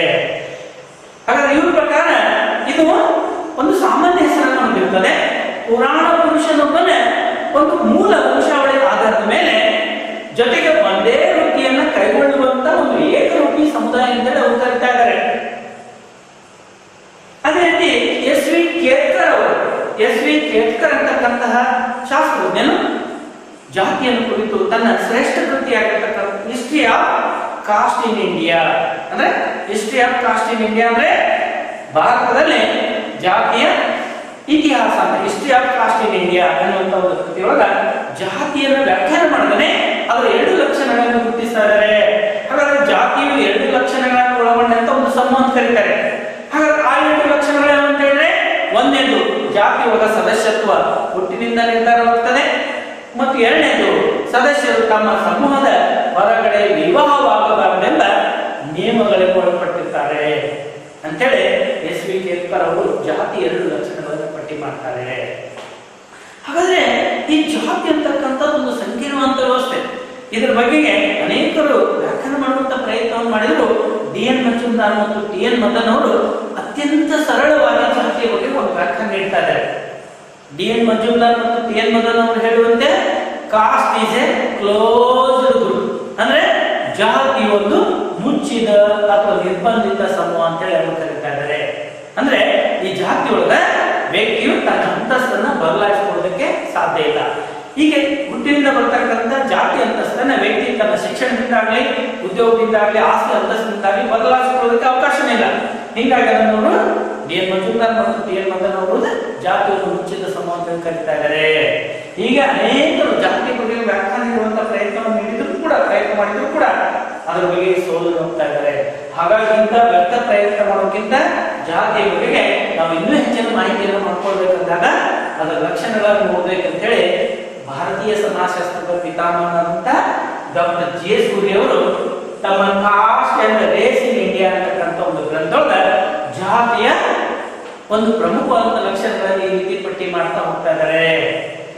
ಹಾಗಾದ್ರೆ ಇವ್ರ ಪ್ರಕಾರ ಇದು ಒಂದು ಸಾಮಾನ್ಯ ಹೆಸರನ್ನು ಹೊಂದಿರುತ್ತದೆ. ಪುರಾಣ ಪುರುಷನೊಬ್ಬನ ಒಂದು ಮೂಲ ವಂಶಾವಳಿ ಆಧಾರದ ಮೇಲೆ ಜೊತೆಗೆ ಒಂದೇ ವೃತ್ತಿಯನ್ನ ಕೈಗೊಳ್ಳುವಂತ ಒಂದು ಏಕರೂಪಿ ಸಮುದಾಯ ಅಂತೇಳಿ ಅವರು ಕರೀತಾ ಇದ್ದಾರೆ. ಅದೇ ರೀತಿ ಎಸ್ ವಿ ಕೇರ್ಕರ್ ಕೇಟ್ಕರ್ ಅಂತಕ್ಕಂತಹ ಶಾಸ್ತ್ರಜ್ಞನು ಜಾತಿಯನ್ನು ಕುರಿತು ತನ್ನ ಶ್ರೇಷ್ಠ ಕೃತಿಯಾಗಿರ್ತಕ್ಕಂಥ history of caste in India ಅಂದ್ರೆ history of caste in India ಅಂದ್ರೆ ಭಾರತದಲ್ಲಿ ಜಾತಿಯ ಇತಿಹಾಸ ಅಂತ history of caste in India ಅನ್ನುವಂಥ ಒಂದು ಕೃತಿಯೊಳಗ ಜಾತಿಯನ್ನು ವ್ಯಾಖ್ಯಾನ ಮಾಡಿದ್ರೆ ಅದರ 2 ಲಕ್ಷಣಗಳನ್ನು ಗುರುತಿಸ್ತಾ ಇದ್ದಾರೆ. ಹಾಗಾದ್ರೆ ಜಾತಿಯು 2 ಲಕ್ಷಣಗಳನ್ನು ಒಳಗೊಂಡಂತ ಒಂದು ಸಮೂಹ ಅಂತ ಕರೀತಾರೆ. ಹಾಗಾದ್ರೆ ಆ 2 ಲಕ್ಷಣಗಳು ಅಂತ ಹೇಳಿದ್ರೆ ಒಂದನೇದು ಜಾತಿಯೊಳಗ ಸದಸ್ಯತ್ವ ಹುಟ್ಟಿನಿಂದ ನಿರ್ಧಾರವಾಗುತ್ತದೆ ಮತ್ತು ಎರಡನೇದು ಸದಸ್ಯರು ತಮ್ಮ ಸಮೂಹದ ಹೊರಗಡೆ ವಿವಾಹವಾಗಬಾರದೆಂಬ ನಿಯಮಗಳಿಗೆ ಒಳಪಟ್ಟಿರ್ತಾರೆ ಅಂತೇಳಿ ಎಸ್ ವಿ ಕೇತ್ಕರ್ ಅವರು ಜಾತಿ 2 ಲಕ್ಷಣಗಳನ್ನು ಪಟ್ಟಿ ಮಾಡ್ತಾರೆ. ಹಾಗಾದ್ರೆ ಈ ಜಾತಿ ಅಂತಕ್ಕಂಥದ್ದು ಒಂದು ಸಂಕೀರ್ಣವಾದ ವ್ಯವಸ್ಥೆ. ಇದರ ಬಗೆಗೆ ಅನೇಕರು ವ್ಯಾಖ್ಯಾನ ಮಾಡುವಂತ ಪ್ರಯತ್ನವನ್ನು ಮಾಡಿದ್ರು. ಡಿ.ಎನ್. ಮಜುಮ್ದಾರ್ ಮತ್ತು ಟಿ.ಎನ್. ಮದನ್ ಅವರು ಅತ್ಯಂತ ಸರಳವಾಗಿ ಜಾತಿಯ ಬಗ್ಗೆ ಒಂದು ವ್ಯಾಖ್ಯಾನ ನೀಡ್ತಾ ಇದ್ದಾರೆ. ಡಿ.ಎನ್. ಮಜುಮ್ದಾರ್ ಮತ್ತು ಟಿ.ಎನ್. ಮದನ್ ಅವರು ಹೇಳುವಂತೆ cost is A closed group ಅಂದ್ರೆ ಜಾತಿ ಒಂದು ಮುಚ್ಚಿದ ಅಥವಾ ನಿರ್ಬಂಧಿತ ಸಮೂಹ ಅಂತ ಹೇಳಿ ಅವರು ಕರೀತಾ ಇದ್ದಾರೆ. ಅಂದ್ರೆ ಈ ಜಾತಿ ಒಳಗ ವ್ಯಕ್ತಿಯು ತನ್ನ ಅಂತಸ್ತನ್ನ ಬದಲಾಯಿಸಿಕೊಳ್ಳೋದಕ್ಕೆ ಸಾಧ್ಯ ಇಲ್ಲ. ಹೀಗೆ ಹುಟ್ಟಿನಿಂದ ಬರ್ತಕ್ಕಂಥ ಜಾತಿ ಅಂತಸ್ತನ್ನ ವ್ಯಕ್ತಿ ತನ್ನ ಶಿಕ್ಷಣದಿಂದಾಗ್ಲಿ ಉದ್ಯೋಗದಿಂದಾಗ್ಲಿ ಆಸ್ತಿ ಅಂತಸ್ತಿನಿಂದಾಗ್ಲಿ ಬದಲಾಯಿಸಿಕೊಳ್ಳೋದಕ್ಕೆ ಅವಕಾಶನೇ ಇಲ್ಲ. ಹೀಗಾಗಿ ಅದನ್ನು ಡಿ.ಎನ್. ಮಜುಮ್ದಾರ್ ಮತ್ತು ಟಿ.ಎನ್. ಮದನ್ ಅವರು ಜಾತಿಯನ್ನು ಮುಚ್ಚಿದ ಸಮೂಹ ಅಂತ ಕರೀತಾ ಇದ್ದಾರೆ. ಹೀಗೆ ಅನೇಕರು ಜಾತಿ ಬಗ್ಗೆ ವ್ಯಾಖ್ಯಾನ ನೀಡುವಂತ ಪ್ರಯತ್ನವನ್ನು ಪ್ರಯತ್ನ ಮಾಡಿದ್ರು ಕೂಡ ಅದರ ಬಗ್ಗೆ ಸೋಲು ಹೋಗ್ತಾ ಇದ್ದಾರೆ. ಹಾಗಾಗಿ ಇಂಥ ವ್ಯಕ್ತ ಪ್ರಯತ್ನ ಮಾಡೋಕ್ಕಿಂತ ಜಾತಿಯ ಬಗೆಗೆ ನಾವು ಇನ್ನೂ ಹೆಚ್ಚಿನ ಮಾಹಿತಿಯನ್ನು ಮಾಡ್ಕೊಳ್ಬೇಕಂದಾಗ ಅದರ ಲಕ್ಷಣಗಳನ್ನು ನೋಡ್ಬೇಕಂತ ಹೇಳಿ ಭಾರತೀಯ ಸಮಾಜಶಾಸ್ತ್ರದ ಪಿತಾಮಹನಾದಂತ ಡಾಕ್ಟರ್ ಜಿ.ಎಸ್. ಸೂರ್ಯ ಅವರು ತಮ್ಮ caste and race in India ಅಂತಕ್ಕಂಥ ಒಂದು ಗ್ರಂಥದೊಳಗ ಜಾತಿಯ ಒಂದು ಪ್ರಮುಖವಾದ ಲಕ್ಷಣಗಳನ್ನು ಈ ರೀತಿ ಪಟ್ಟಿ ಮಾಡ್ತಾ ಹೋಗ್ತಾ ಇದ್ದಾರೆ.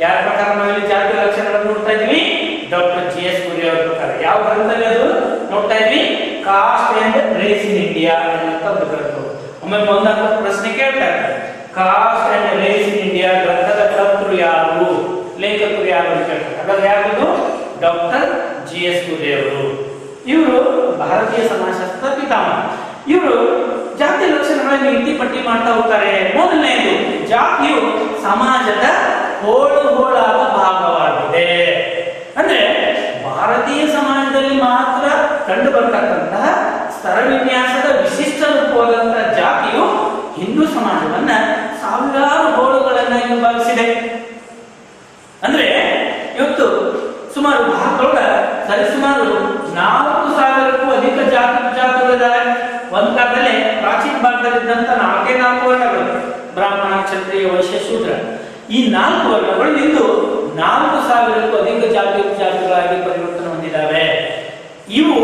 ಯಾರ ಪ್ರಕಾರ ನಾವಿಲ್ಲಿ ಜಾತಿಯ ಲಕ್ಷಣಗಳನ್ನು ನೋಡ್ತಾ ಇದ್ವಿ? Doctor GS. ಸೂರ್ಯ ಅವರ ಪ್ರಕಾರ. ಯಾವ ಗ್ರಂಥದಲ್ಲಿ ಅದು ನೋಡ್ತಾ ಇದ್ವಿ? Caste and race in India ಅನ್ನುವಂಥ ಒಂದು ಗ್ರಂಥ. ಒಮ್ಮೆ ಒಂದಾದ ಪ್ರಶ್ನೆ ಕೇಳ್ತಾರೆ, caste and race in India ಗ್ರಂಥದ ಕರ್ತೃ ಯಾರು, ಲೇಖಕರು ಯಾರು ಅಂತ ಕೇಳ್ತಾರೆ. ಹಾಗಾದ್ರೆ ಯಾರು? Doctor GS. ಸೂರ್ಯ ಅವರು. ಇವರು ಭಾರತೀಯ ಸಮಾಜಶಾಸ್ತ್ರದ ಪಿತಾಮಹ. ಇವರು ಜಾತಿ ಲಕ್ಷಣಗಳನ್ನು ಈ ರೀತಿ ಪಟ್ಟಿ ಮಾಡ್ತಾ ಹೋಗ್ತಾರೆ. ಮೊದಲನೆಯದು, ಜಾತಿಯು ಸಮಾಜದ ಹೋಳಾದ ಭಾಗವಾಗಿದೆ. ಅಂದ್ರೆ ಭಾರತೀಯ ಸಮಾಜದಲ್ಲಿ ಮಾತ್ರ ಕಂಡು ಬರ್ತಕ್ಕಂತಹ ಸ್ತರ ವಿನ್ಯಾಸದ ವಿಶಿಷ್ಟ ರೂಪವಾದಂತಹ ಜಾತಿಯು ಹಿಂದೂ ಸಮಾಜವನ್ನ ಸಾವಿರಾರು ಹೋಳುಗಳನ್ನಾಗಿ ವಿಭಾಗಿಸಿದೆ. ಅಂದ್ರೆ ಇವತ್ತು ಸುಮಾರು ಭಾರತದೊಳಗ ಸರಿಸುಮಾರು 4000ಕ್ಕೂ ಅಧಿಕ ಜಾತಿಗಳಿದ್ದಾವೆ. ಒಂದು ಕಾಲದಲ್ಲಿ ಪ್ರಾಚೀನ ಭಾರತದಲ್ಲಿದ್ದಂತ 4 ವರ್ಣಗಳು, ಬ್ರಾಹ್ಮಣ, ಕ್ಷತ್ರಿಯ, ವೈಶ್ಯ, ಶೂದ್ರ. ಈ 4 ವರ್ಣಗಳು ಇಂದು 4000ಕ್ಕೂ ಅಧಿಕ ಜಾತಿಗಳಾಗಿ ಪರಿವರ್ತನೆ ಹೊಂದಿದ್ದಾವೆ. ಇವು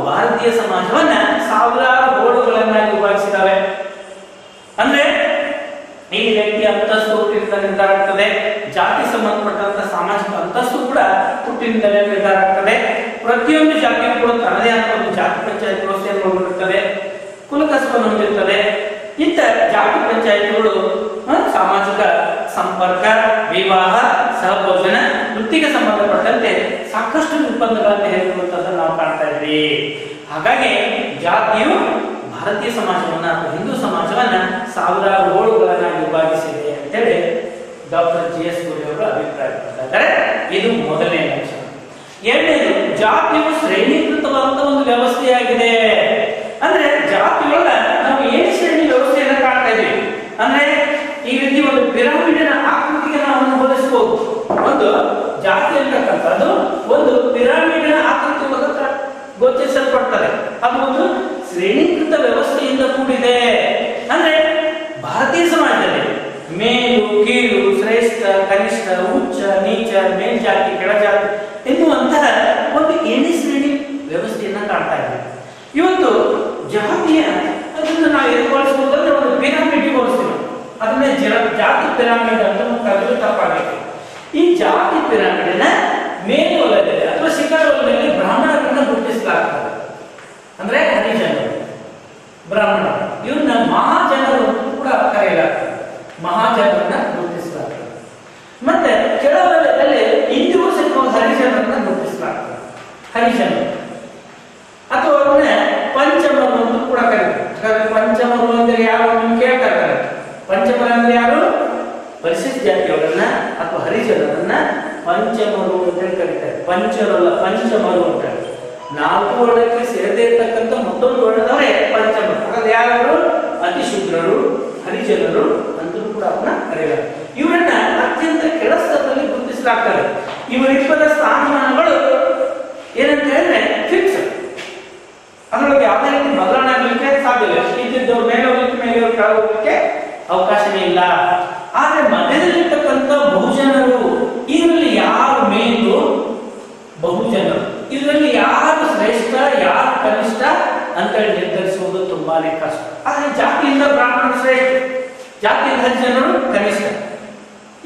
ಭಾರತೀಯ ಸಮಾಜವನ್ನ ಸಾವಿರಾರು ಹೋಳುಗಳನ್ನಾಗಿ ವಿಭಾಗಿಸಿದ್ದಾವೆ. ಅಂದ್ರೆ ಈ ವ್ಯಕ್ತಿ ಅಂತಸ್ತು ಹುಟ್ಟಿನಿಂದ ನಿರ್ಧಾರ ಆಗ್ತದೆ. ಜಾತಿ ಸಂಬಂಧಪಟ್ಟಂತ ಸಾಮಾಜಿಕ ಅಂತಸ್ತು ಕೂಡ ಹುಟ್ಟಿನಿಂದಲೇ ನಿರ್ಧಾರ ಆಗ್ತದೆ. ಪ್ರತಿಯೊಂದು ಜಾತಿಯು ಕೂಡ ತನ್ನದೇ ಆದ ಒಂದು ಜಾತಿ ಪಂಚಾಯತ್ ವ್ಯವಸ್ಥೆಯನ್ನು ಹೊಂದಿರುತ್ತದೆ, ಕುಲಕಸಬನ್ನು ಹೊಂದಿರುತ್ತದೆ. ಇಂಥ ಜಾತಿ ಪಂಚಾಯತ್ಗಳು ಸಾಮಾಜಿಕ ಸಂಪರ್ಕ, ವಿವಾಹ, ಸಹಭೋಜನ, ವೃತ್ತಿಗೆ ಸಂಬಂಧಪಟ್ಟಂತೆ ಸಾಕಷ್ಟು ನಿರ್ಬಂಧಗಳನ್ನು ಹೇರಿರುವಂತದ್ದನ್ನು ನಾವು ಕಾಣ್ತಾ ಇದ್ವಿ. ಹಾಗಾಗಿ ಜಾತಿಯು ಭಾರತೀಯ ಸಮಾಜವನ್ನ ಅಥವಾ ಹಿಂದೂ ಸಮಾಜವನ್ನ ಸಾವಿರಾರು ಹೋಳುಗಳನ್ನಾಗಿ ವಿಭಾಗಿಸಿದೆ ಅಂತೇಳಿ ಡಾಕ್ಟರ್ ಜಿ.ಎಸ್. ಸೂರ್ಯ ಅವರು ಅಭಿಪ್ರಾಯಪಡ್ತಾ ಇದ್ದಾರೆ. ಇದು ಮೊದಲನೇ ಲಕ್ಷಣ. ಎರಡನೇದು, ಜಾತಿಯು ಶ್ರೇಣೀಕೃತವಾದ ಒಂದು ವ್ಯವಸ್ಥೆಯಾಗಿದೆ. ಅಂದ್ರೆ ಜಾತಿಯೊಳಗ ನಾವು ಏನು ಶ್ರೇಣಿ ವ್ಯವಸ್ಥೆಯನ್ನ ಕಾಣ್ತಾ ಇದ್ದೀವಿ ಅಂದ್ರೆ ಈ ರೀತಿ ಒಂದು ಪಿರಮಿಡಿನ ಆಕೃತಿಗೆ ನಾವು ಹೋಲಿಸಬಹುದು. ಒಂದು ಜಾತಿ ಅಂತಕ್ಕಂಥದ್ದು ಒಂದು ಪಿರಮಿಡಿನ ಆಕೃತಿ ಗೋಚರಿಸಲ್ಪಡ್ತದೆ. ಅದು ಒಂದು ಶ್ರೇಣೀಕೃತ ವ್ಯವಸ್ಥೆಯಿಂದ ಕೂಡಿದೆ. ಅಂದ್ರೆ ಭಾರತೀಯ ಸಮಾಜದಲ್ಲಿ ಮೇಲು, ಕೀಳು, ಶ್ರೇಷ್ಠ, ಕನಿಷ್ಠ, ಉಚ್ಚ, ನೀಚ, ಮೇಲ್ಜಾತಿ, ಕೆಳಜಾತಿ ಎನ್ನುವಂತಹ ಒಂದು ಏಣಿ ಶ್ರೇಣಿ ವ್ಯವಸ್ಥೆಯನ್ನ ಕಾಣ್ತಾ ಇದ್ದೀವಿ. ಇವತ್ತು ಜಾತಿಯ ಅದನ್ನು ನಾವು ಎದುರಿಸಬಹುದಂದ್ರೆ ಒಂದು ಪಿರಮಿಡ್ ಹೋಲಿಸ್ತೀವಿ. ಅದನ್ನೇ ಜಾತಿ ಪಿರಮಿಡ್ ಅಂತ ಕರೆದು ತಪ್ಪಾಗಬೇಕು. ಈ ಜಾತಿ ಪಿರಮಿಡಿನ ಮೇಲ್ವಲಯದಲ್ಲಿ ಅಥವಾ ಶಿಖರವಲಯದಲ್ಲಿ ಬ್ರಾಹ್ಮಣರನ್ನ ಗುರುತಿಸಲಾಗ್ತದೆ. ಅಂದ್ರೆ ಹರಿಜನರು, ಬ್ರಾಹ್ಮಣ, ಇವ್ರನ್ನ ಮಹಾಜನರು ಕೂಡ ಕರೆಯಲಾಗ್ತದೆ. ಮಹಾಜನರನ್ನ ಗುರುತಿಸಲಾಗ್ತದೆ. ಮತ್ತೆ ಕೆಳವಲಯದಲ್ಲಿ ಇಂದಿಗೂ ಸಿಗುವ ಹರಿಜನರನ್ನ ಗುರುತಿಸಲಾಗ್ತದೆ, ಹರಿಜನರು. ಅಥವಾ ಅವ್ರನ್ನ ಪಂಚಮರು ಅಂತ ಕೂಡ ಕರೀತಾರೆ. ಪಂಚಮರು ಅಂದ್ರೆ ಯಾರು ನಿಮ್ಗೆ ಕೇಳ್ತಾ ಇರ್ತಾರೆ. ಪಂಚಮರು ಅಂದ್ರೆ ಯಾರು? ಪರಿಶಿಷ್ಟ ಜಾತಿಯವರು. ಪಂಚರಲ್ಲ, ಪಂಚಮರು ಅಂತ. 4 ವರ್ಣಕ್ಕೆ ಸೇರದೇ ಇರ್ತಕ್ಕಂಥ ಮತ್ತೊಂದು ವರ್ಣದವರೇ ಪಂಚಮರು. ಹಾಗಾದ್ರೆ ಯಾರು? ಅತಿಶೂದ್ರರು, ಹರಿಜನರು ಅಂತೂ ಕೂಡ ಅವನ್ನ ಕರೆಯಲಾರೆ. ಇವರನ್ನ ಅತ್ಯಂತ ಕೆಳಸ್ತರದಲ್ಲಿ ಗುರುತಿಸಲಾಗ್ತದೆ. ಇವರಿಬ್ಬರ ಸ್ಥಾನಮಾನಗಳು ಏನಂತ ಹೇಳಿದ್ರೆ ಫಿಕ್ಸ್. ಅದರೊಳಗೆ ಯಾವುದೇ ರೀತಿ ಬದಲಾವಣೆ ಆಗಲಿಕ್ಕೆ ಸಾಧ್ಯ ಇಲ್ಲ. ಇದ್ದಿದ್ದವ್ರ ಮೇಲೆ ಹೋಗ್ಲಿಕ್ಕೆ, ಮೇಲೆ ಕೆಳಗೆ ಹೋಗ್ಲಿಕ್ಕೆ ಅವಕಾಶವೇ ಇಲ್ಲ. ಆದ್ರೆ ಮಧ್ಯದಲ್ಲಿರ್ತಕ್ಕಂಥ ಬಹುಜನರು, ಇದರಲ್ಲಿ ಯಾರು ಮೇಲು? ಬಹುಜನರು. ಇದರಲ್ಲಿ ಯಾರು ಶ್ರೇಷ್ಠ, ಯಾರು ಕನಿಷ್ಠ ಅಂತೇಳಿ ನಿರ್ಧರಿಸುವುದು ತುಂಬಾನೇ ಕಷ್ಟ. ಆದ್ರೆ ಜಾತಿಯಿಂದ ಬ್ರಾಹ್ಮಣರು ಶ್ರೇಷ್ಠ, ಜಾತಿಯಿಂದ ಜನರು ಕನಿಷ್ಠ.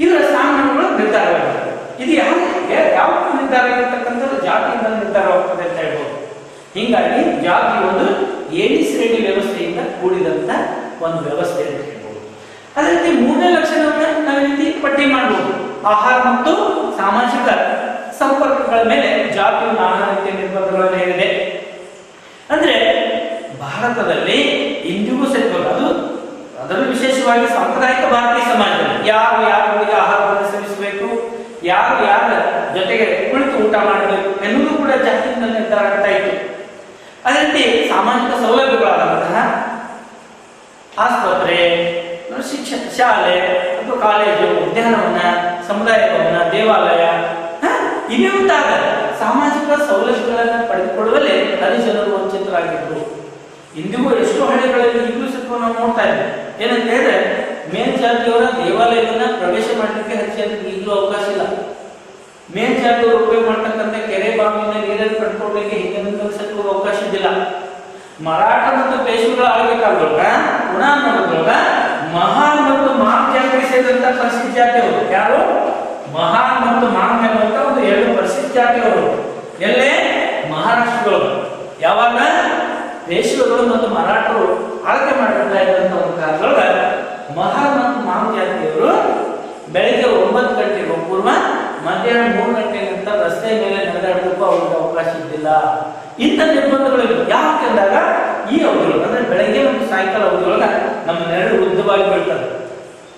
ಇವರ ಸ್ಥಾನಮಾನಗಳು ನಿರ್ಧಾರವಾಗುತ್ತವೆ. ಇದು ಯಾವ ನಿರ್ಧಾರ ಆಗಿರ್ತಕ್ಕಂಥದ್ದು? ಜಾತಿಯಿಂದ ನಿರ್ಧಾರವಾಗ್ತದೆ ಅಂತ ಹೇಳ್ಬೋದು. ಹೀಗಾಗಿ ಜಾತಿ ಒಂದು ಏಣಿ ಶ್ರೇಣಿ ವ್ಯವಸ್ಥೆಯಿಂದ ಕೂಡಿದಂತ ಒಂದು ವ್ಯವಸ್ಥೆ ಅಂತ ಹೇಳ್ಬೋದು. ಅದೇ ರೀತಿ 3ನೇ ಲಕ್ಷಣವನ್ನ ನಾವು ರೀತಿ ಪಟ್ಟಿ ಮಾಡಬಹುದು. ಆಹಾರ ಮತ್ತು ಸಾಮಾಜಿಕ ಸಂಪರ್ಕಗಳ ಮೇಲೆ ಜಾತಿಯು ನಾನಾ ರೀತಿಯ ನಿರ್ಬಂಧಗಳನ್ನು ಹೇರಿದೆ. ಅಂದ್ರೆ ಭಾರತದಲ್ಲಿ ಇಂದಿಗೂ ಸಹಿತ ಅದರಲ್ಲೂ ವಿಶೇಷವಾಗಿ ಸಾಂಪ್ರದಾಯಿಕ ಭಾರತೀಯ ಸಮಾಜದಲ್ಲಿ ಯಾರು ಯಾರಿಗೆ ಆಹಾರವನ್ನು ಸೇವಿಸಬೇಕು, ಯಾರು ಯಾರ ಜೊತೆಗೆ ಕುಳಿತು ಊಟ ಮಾಡಬೇಕು ಎನ್ನುವುದು ಕೂಡ ಜಾತಿಯಿಂದ ನಿರ್ಧಾರ ಆಗ್ತಾ ಇತ್ತು. ಅದೇ ರೀತಿ ಸಾಮಾಜಿಕ ಸೌಲಭ್ಯಗಳಾದಂತಹ ಆಸ್ಪತ್ರೆ, ಶಿಕ್ಷಣ ಶಾಲೆ ಅಥವಾ ಕಾಲೇಜು, ಉದ್ಯಾನವನ, ಸಮುದಾಯ ಭವನ, ದೇವಾಲಯ ಇವೇ ಮುಂತಾದ ಸಾಮಾಜಿಕ ಸೌಲಭ್ಯಗಳನ್ನು ಪಡೆದುಕೊಳ್ಳುವಲ್ಲಿ ಹರಿಜನರು ವಂಚಿತರಾಗಿದ್ದರು. ಇಂದಿಗೂ ಎಷ್ಟೋ ಹಳ್ಳಿಗಳಲ್ಲಿ ಈಗಲೂ ಸಹ ನಾವು ನೋಡ್ತಾ ಇದ್ದೇವೆ. ಏನಂತ ಹೇಳಿದ್ರೆ ಮೇಲ್ಜಾತಿಯವರ ದೇವಾಲಯವನ್ನ ಪ್ರವೇಶ ಮಾಡಲಿಕ್ಕೆ ಹರಿಜನರಿಗೆ ಈಗಲೂ ಅವಕಾಶ ಇಲ್ಲ. ಮೇಲ್ಜಾತಿಯವರು ಉಪಯೋಗ ಮಾಡ್ತಕ್ಕಂಥ ಕೆರೆ ಬಾವಿನ ನೀರನ್ನು ಪಡ್ಕೊಳ್ಳಲಿಕ್ಕೆ ಹಿಂದಿನ ಸಹ ಅವಕಾಶ ಇದ್ದಿಲ್ಲ. ಮರಾಠ ಮತ್ತು ಪೇಶ್ವೆಗಳ ಆಳ್ಬೇಕಾದಾಗ ಪುನಃ ನೋಡಿದಾಗ ಮಹಾನ್ ಮತ್ತು ಮಾಮ್ ಜಾತಿಗೆ ಸೇರಿದಂತ ಪರಿಶಿಷ್ಟ ಜಾತಿಯವರು ಯಾರು? ಮಹಾನ್ ಮತ್ತು ಮಾಮ್ ಎನ್ನುವಂತ ಒಂದು 2 ಪರಿಶಿಷ್ಟ ಜಾತಿಯವರು ಎಲ್ಲೇ ಮಹಾರಾಷ್ಟ್ರಗಳು. ಯಾವಾಗ ಪೇಶ್ವೆಗಳು ಮತ್ತು ಮರಾಠರು ಆಳ್ಕೆ ಮಾಡ್ತಾ ಇದ್ದಂತ ಒಂದು ಕಾಲದೊಳಗ ಮಹಾನ್ ಮತ್ತು ಮಾಮ್ ಜಾತಿಯವರು ಬೆಳಿಗ್ಗೆ 9 ಗಂಟೆಗೂ ಪೂರ್ವ, ಮಧ್ಯಾಹ್ನ 3 ಗಂಟೆ ನಂತರ ರಸ್ತೆ ಮೇಲೆ ನಡೆದಾಡೋದಕ್ಕೂ ಅವ್ರಿಗೆ ಅವಕಾಶ ಇದ್ದಿಲ್ಲ. ಇಂಥ ನಿರ್ಬಂಧಗಳಿವೆ. ಯಾಕೆ ಅಂದಾಗ ಈ ಅವಧಿಗಳು ಅಂದ್ರೆ ಬೆಳಗ್ಗೆ ಮತ್ತು ಸಾಯಂಕಾಲ ಅವಧಿಯೊಳಗ ನಮ್ಮ ನೆರಳು ಉದ್ದವಾಗಿ ಬೀಳ್ತದೆ.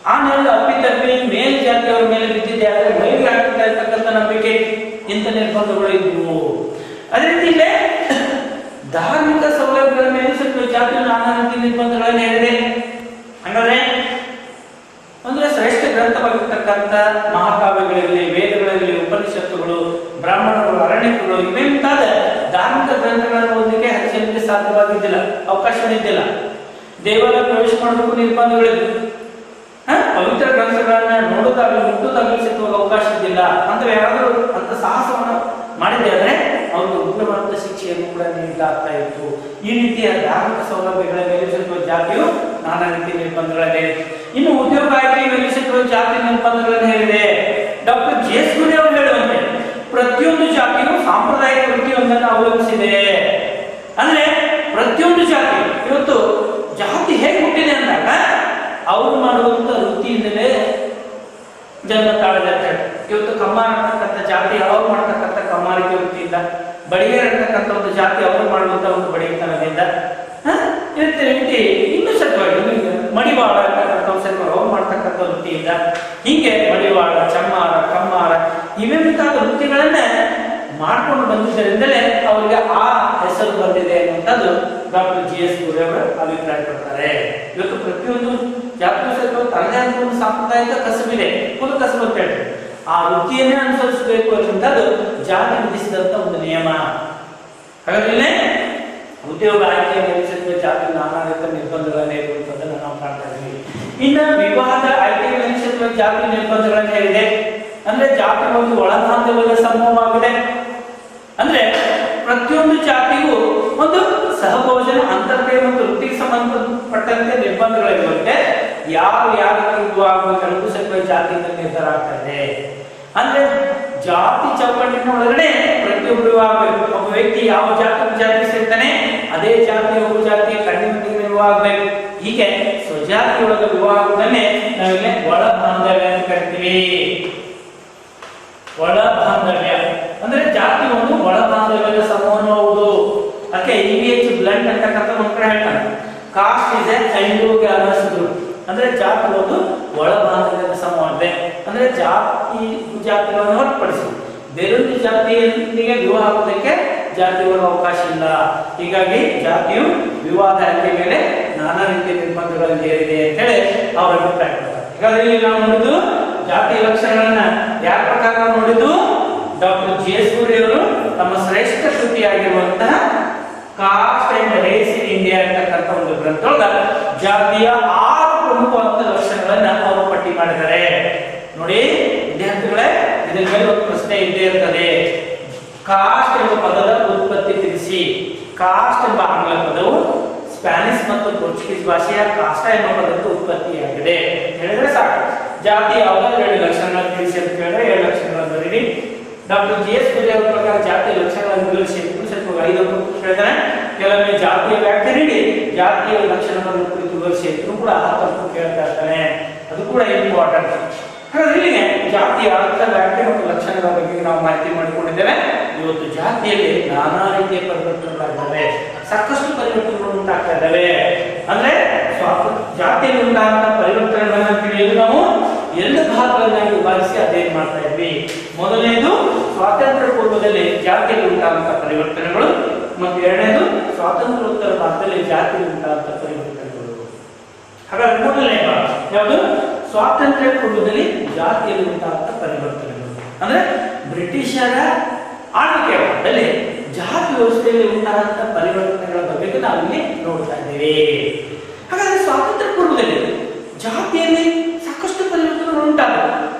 ಆ ನೆರಳು ಅಪ್ಪಿತಪ್ಪಿ ಮೇಲ್ಜಾತಿಯವರ ಮೇಲೆ ಬಿದ್ದಿದೆ ಆದರೆ ಮೈಗೆ ಹಾಕ್ತಾ ಇರ್ತಕ್ಕಂಥ ನಂಬಿಕೆ ಇಂಥ ನಿರ್ಬಂಧಗಳು ಇದ್ವು. ಅದೇ ರೀತಿ ಇಲ್ಲೇ ಧಾರ್ಮಿಕ ಸೌಲಭ್ಯಗಳ ಮೇಲೆ ಸ್ವಲ್ಪ ಜಾತಿಯ ನಾನಾ ರೀತಿ ನಿರ್ಬಂಧಗಳನ್ನು ಹೇಳಿದೆ. ಹಾಗಾದ್ರೆ ಅಂದ್ರೆ ಶ್ರೇಷ್ಠ ಗ್ರಂಥವಾಗಿರ್ತಕ್ಕಂಥ ಮಹಾಕಾವ್ಯಗಳಿರಲಿ, ವೇದಗಳಿರಲಿ, ಉಪನಿಷತ್ತುಗಳು, ಬ್ರಾಹ್ಮಣರು, ಅರಣ್ಯಗಳು ಇವೇ ಮುಂತಾದ ಧಾರ್ಮಿಕ ಗ್ರಂಥಗಳನ್ನು ಓದಲಿಕ್ಕೆ ಹರಿಜನರಿಗೆ ಸಾಧ್ಯವಾಗಿದ್ದಿಲ್ಲ, ಅವಕಾಶವಿದ್ದಿಲ್ಲ. ದೇವಾಲಯ ಪ್ರವೇಶ ಮಾಡೋದಕ್ಕೂ ನಿರ್ಬಂಧಗಳಿದ್ವು. ಪವಿತ್ರ ಗ್ರಂಥಗಳನ್ನ ನೋಡೋದಾಗಲಿ ಮುಟ್ಟೋದಾಗಲಿ ಸಿಕ್ಕುವಾಗ ಅವಕಾಶ ಇದ್ದಿಲ್ಲ. ಅಂದ್ರೆ ಯಾರಾದರೂ ಅಂತ ಸಾಹಸವನ್ನು ಮಾಡಿದೆ ಆದ್ರೆ ಅವ್ರಿಗೆ ಉಗ್ರವಾದ ಶಿಕ್ಷೆಯನ್ನು ಕೂಡ ನೀಡಲಾಗ್ತಾ ಇತ್ತು. ಈ ರೀತಿಯ ಧಾರ್ಮಿಕ ಸೌಲಭ್ಯಗಳ ಮೇಲೆ ಸಿಕ್ಕುವ ಜಾತಿಯು ನಾನಾ ರೀತಿಯ ನಿರ್ಬಂಧಗಳನ್ನೇ. ಇನ್ನು ಉದ್ಯೋಗ ಆಯ್ಕೆ ಮೇಲೆ ಸಿಕ್ಕುವ ಜಾತಿ ನಿರ್ಬಂಧಗಳನ್ನು ಹೇಳಿದೆ. ಡಾಕ್ಟರ್ ಜೆ.ಎಸ್. ಗುಡೆ ಅವರು ಹೇಳುವಂತೆ ಪ್ರತಿಯೊಂದು ಜಾತಿಯು ಸಾಂಪ್ರದಾಯಿಕ ವೃತ್ತಿಯೊಂದನ್ನು ಅವಲಂಬಿಸಿದೆ. ಅಂದ್ರೆ ಪ್ರತಿಯೊಂದು ಜಾತಿ ಇವತ್ತು ಜಾತಿ ಹೇಗೆ ಹುಟ್ಟಿದೆ ಅಂದಾಗ ಅವರು ಮಾಡುವಂತ ವೃತ್ತಿಯಿಂದಲೇ ಜನ್ಮ ತಾಳಿದೆ. ಇವತ್ತು ಕಮ್ಮಾರ ಅಂತಕ್ಕಂಥ ಜಾತಿ ಅವ್ರು ಮಾಡ್ತಕ್ಕಂಥ ಕಮ್ಮಾರಿಕೆ ವೃತ್ತಿಯಿಂದ, ಬಡಿಗೇರ್ ಅಂತಕ್ಕಂಥ ಒಂದು ಜಾತಿ ಅವರು ಮಾಡುವಂತ ಒಂದು ಬಡಿಗೆತನದಿಂದ, ಇನ್ನು ಸತ್ವಾಗಿ ಮಡಿವಾಳ ಅಂತಕ್ಕಂಥ ಅವ್ರು ಮಾಡ್ತಕ್ಕಂಥ ವೃತ್ತಿಯಿಂದ, ಹೀಗೆ ಮಡಿವಾಳ, ಚಮ್ಮಾರ, ಕಮ್ಮಾರ ಇವೇ ಮುಂತಾದ ವೃತ್ತಿಗಳನ್ನ ಮಾಡ್ಕೊಂಡು ಬಂದಿದ್ದರಿಂದಲೇ ಅವರಿಗೆ ಆ ಹೆಸರು ಬಂದಿದೆ ಅನ್ನುವಂಥದ್ದು ಡಾಕ್ಟರ್ ಜಿ.ಎಸ್. ಗುಡೆ ಅವರು ಅಭಿಪ್ರಾಯಪಡ್ತಾರೆ. ಇವತ್ತು ಪ್ರತಿಯೊಂದು ಜಾತಿ ತನ್ನದೇ ಅಂತ ಒಂದು ಸಾಂಪ್ರದಾಯಿಕ ಕಸಬಿದೆ, ಕುಲ ಕಸಬು ಅಂತ ಹೇಳ್ತಾರೆ. ಆ ವೃತ್ತಿಯನ್ನೇ ಅನುಸರಿಸಬೇಕು ಅನ್ನುವಂಥದ್ದು ಜಾತಿ ವಿಧಿಸಿದಂತ ಒಂದು ನಿಯಮ. ಹಾಗಾದ್ರೆ ಉದ್ಯೋಗ ಆಯ್ಕೆ ಮೇಲೆ ಜಾತಿ ನಾನಾ ರೀತಿಯ ನಿರ್ಬಂಧಗಳನ್ನ ಇರುವಂತದ್ದನ್ನು ನಾವು ಕಾಣ್ತಾ ಇದ್ದೀವಿ. ಇನ್ನು ವಿವಾಹದ ಆಯ್ಕೆ ಮೇಲೆ ಜಾತಿ ನಿರ್ಬಂಧಗಳನ್ನ ಹೇಳಿದೆ. ಅಂದ್ರೆ ಜಾತಿ ಒಂದು ಒಳಬಾಂಧವ್ಯದ ಸಮೂಹವಾಗಿದೆ. ಅಂದ್ರೆ ಪ್ರತಿಯೊಂದು ಜಾತಿಗೂ ಒಂದು ಸಹಭೋಜನ, ಅಂತರ್ಕ್ರಿಯೆ ಮತ್ತು ವೃತ್ತಿಗೆ ಸಂಬಂಧಪಟ್ಟಂತೆ ನಿರ್ಬಂಧಗಳಿರುವಂತೆ ಯಾರು ಯಾರಿಗೆ ಆಗಬೇಕು ಅನ್ನೋದು ಸ್ವಲ್ಪ ಜಾತಿಯಿಂದ ನಿರ್ಧಾರ ಆಗ್ತದೆ. ಅಂದ್ರೆ ಜಾತಿ ಚೌಕಟ್ಟಿನ ಒಳಗಡೆ ಪ್ರತಿಯೊಬ್ಬರು ಆಗಬೇಕು. ಒಬ್ಬ ವ್ಯಕ್ತಿ ಯಾವ ಜಾತಿ ಸೇರ್ತಾನೆ ಅದೇ ಜಾತಿಯ ಒಬ್ಬ ಜಾತಿಯ ಕಣ್ಣಿನ ವಿವಾಹ ಆಗಬೇಕು. ಹೀಗೆ ಸ್ವಜಾತಿಯೊಳಗ ವಿವಾಹವನ್ನೇ ನಾವಿಲ್ಲಿ ಒಳ ಬಾಂಧವ್ಯ ಅಂತ ಕರಿತೀವಿ. ಒಳ ಬಾಂಧವ್ಯ ಅಂದ್ರೆ ಜಾತಿ ಒಂದು ಒಳ ಬಾಂಧವ್ಯದ ಸಮೂಹವಾಗುವುದು. ಅದಕ್ಕೆ EVH ಬ್ಲಂಟ್ ಅಂತಕ್ಕಂಥ ಒಂದು ಕಡೆ ಹೇಳ್ತಾನೆ, ಕಾಸ್ಟ್ ಇಸ್ ಎ ಎಂಡೋಗೇನಸ್ ಅಂದ್ರೆ ಜಾತಿ ಒಂದು ಒಳ ಬಾಂಧವ್ಯದ ಸಮೂಹ. ಅಂದ್ರೆ ಜಾತಿಗಳನ್ನು ಹೊರತುಪಡಿಸಿ ಬೇರೊಂದು ಜಾತಿಯೊಂದಿಗೆ ವಿವಾಹ ಆಗೋದಕ್ಕೆ ಜಾತಿಯವರ ಅವಕಾಶ ಇಲ್ಲ. ಹೀಗಾಗಿ ಜಾತಿಯು ವಿವಾದ ಆಯ್ಕೆ ಮೇಲೆ ನಾನಾ ರೀತಿಯ ನಿರ್ಬಂಧಗಳನ್ನು ಹೇರಿದೆ ಅಂತ ಹೇಳಿ ಅವರ ಅಭಿಪ್ರಾಯ ಕೊಡ್ತಾರೆ. ಹೀಗಾದ್ರೆ ಇಲ್ಲಿ ನಾವು ನೋಡಿದ್ದು ಜಾತಿ ಲಕ್ಷಣಗಳನ್ನ ಯಾರ ಪ್ರಕಾರ ನಾವು ನೋಡಿದ್ದು ಡಾಕ್ಟರ್ ಜಿ ಎಸ್ ಸೂರ್ಯ ಅವರು ತಮ್ಮ ಶ್ರೇಷ್ಠ ಕೃತಿಯಾಗಿರುವಂತಹ caste and race in India ಅಂತಕ್ಕಂಥ ಒಂದು ಗ್ರಂಥದೊಳಗ ಜಾತಿಯ 6 ಪ್ರಮುಖವಾದ ಲಕ್ಷಣಗಳನ್ನ ಅವರು ಪಟ್ಟಿ ಮಾಡಿದ್ದಾರೆ. ನೋಡಿ ವಿದ್ಯಾರ್ಥಿಗಳೇ, ಇದರ ಮೇಲೆ ಒಂದು ಪ್ರಶ್ನೆ ಇದ್ದೇ ಇರ್ತದೆ. ಕಾಸ್ಟ್ ಎಂಬ ಪದದ ಉತ್ಪತ್ತಿ ತಿಳಿಸಿ. ಕಾಸ್ಟ್ ಎಂಬ ಆಂಗ್ಲ ಪದವು ಸ್ಪ್ಯಾನಿಷ್ ಮತ್ತು ಪೋರ್ಚುಗೀಸ್ ಭಾಷೆಯ ಕಾಸ್ಟ ಎಂಬ ಪದದ ಉತ್ಪತ್ತಿಯಾಗಿದೆ ಹೇಳಿದ್ರೆ ಸಾಕು. ಜಾತಿ ಯಾವುದಾದ್ರು 2 ಲಕ್ಷಣಗಳನ್ನು ತಿಳಿಸಿ ಅಂತ ಕೇಳಿದ್ರೆ 2 ಲಕ್ಷಣಗಳನ್ನು ಬರೀರಿ. ಡಾಕ್ಟರ್ ಜಿ ಎಸ್ ಸೂರ್ಯ ಅವರ ಪ್ರಕಾರ ಜಾತಿಯ ಲಕ್ಷಣಗಳನ್ನು ವಿವರಿಸಿ ಸ್ವಲ್ಪ 5 ಅಂಕ ಹೇಳಿದರೆ, ಕೆಲವೊಮ್ಮೆ ಜಾತಿಯ ವ್ಯಾಖ್ಯೆ ನೀಡಿ ಜಾತಿಯ ಲಕ್ಷಣಗಳನ್ನು ಕುರಿತು ವಿವರಿಸಿ ಅಂತೂ ಕೂಡ 10 ಅಂಕ ಕೇಳ್ತಾ ಇರ್ತಾನೆ. ಅದು ಕೂಡ ಇಂಪಾರ್ಟೆಂಟ್. ಹಾಗಾದ್ರೆ ಇಲ್ಲಿಗೆ ಜಾತಿಯ ಅರ್ಥ, ವ್ಯಾಖ್ಯೆ ಮತ್ತು ಲಕ್ಷಣಗಳ ಬಗ್ಗೆ ನಾವು ಮಾಹಿತಿ ಮಾಡಿಕೊಂಡಿದ್ದೇವೆ. ಇವತ್ತು ಜಾತಿಯಲ್ಲಿ ನಾನಾ ರೀತಿಯ ಪರಿವರ್ತನೆಗಳಾಗಿದ್ದಾವೆ, ಸಾಕಷ್ಟು ಪರಿವರ್ತನೆಗಳು ಉಂಟಾಗ್ತಾ ಇದ್ದಾವೆ. ಅಂದ್ರೆ ಜಾತಿಯಲ್ಲಿ ಉಂಟಾದಂತ ಪರಿವರ್ತನೆಗಳನ್ನ ತಿಳಿಯಲು ನಾವು 2 ಭಾಗಗಳನ್ನಾಗಿ ವಿಭಾಗಿಸಿ ಅಧ್ಯಯನ ಮಾಡ್ತಾ ಇದ್ವಿ. ಮೊದಲನೇದು ಸ್ವಾತಂತ್ರ್ಯ ಪೂರ್ವದಲ್ಲಿ ಜಾತಿಯಲ್ಲಿ ಉಂಟಾದಂತ ಪರಿವರ್ತನೆಗಳು ಮತ್ತು ಎರಡನೇದು ಸ್ವಾತಂತ್ರ್ಯೋತ್ತರ ಭಾಗದಲ್ಲಿ ಜಾತಿಯಲ್ಲಿ ಉಂಟಾದಂತ ಪರಿವರ್ತನೆಗಳು. ಹಾಗಾದ್ರೆ ಮೊದಲನೇ ಭಾಗ ಯಾವುದು? ಸ್ವಾತಂತ್ರ್ಯ ಪೂರ್ವದಲ್ಲಿ ಜಾತಿಯಲ್ಲಿ ಉಂಟಾದಂತ ಪರಿವರ್ತನೆಗಳು. ಅಂದ್ರೆ ಬ್ರಿಟಿಷರ ಆಳ್ವಿಕೆ ಕಾಲದಲ್ಲಿ ಜಾತಿ ವ್ಯವಸ್ಥೆಯಲ್ಲಿ ಉಂಟಾದಂತ ಪರಿವರ್ತನೆಗಳ ಬಗ್ಗೆ ನಾವು ಇಲ್ಲಿ ನೋಡ್ತಾ ಇದ್ದೇವೆ. ಹಾಗಾದ್ರೆ ಸ್ವಾತಂತ್ರ್ಯ ಪೂರ್ವದಲ್ಲಿ ಜಾತಿಯಲ್ಲಿ ಸಾಕಷ್ಟು ಪರಿವರ್ತನೆಗಳು ಉಂಟಾದವು.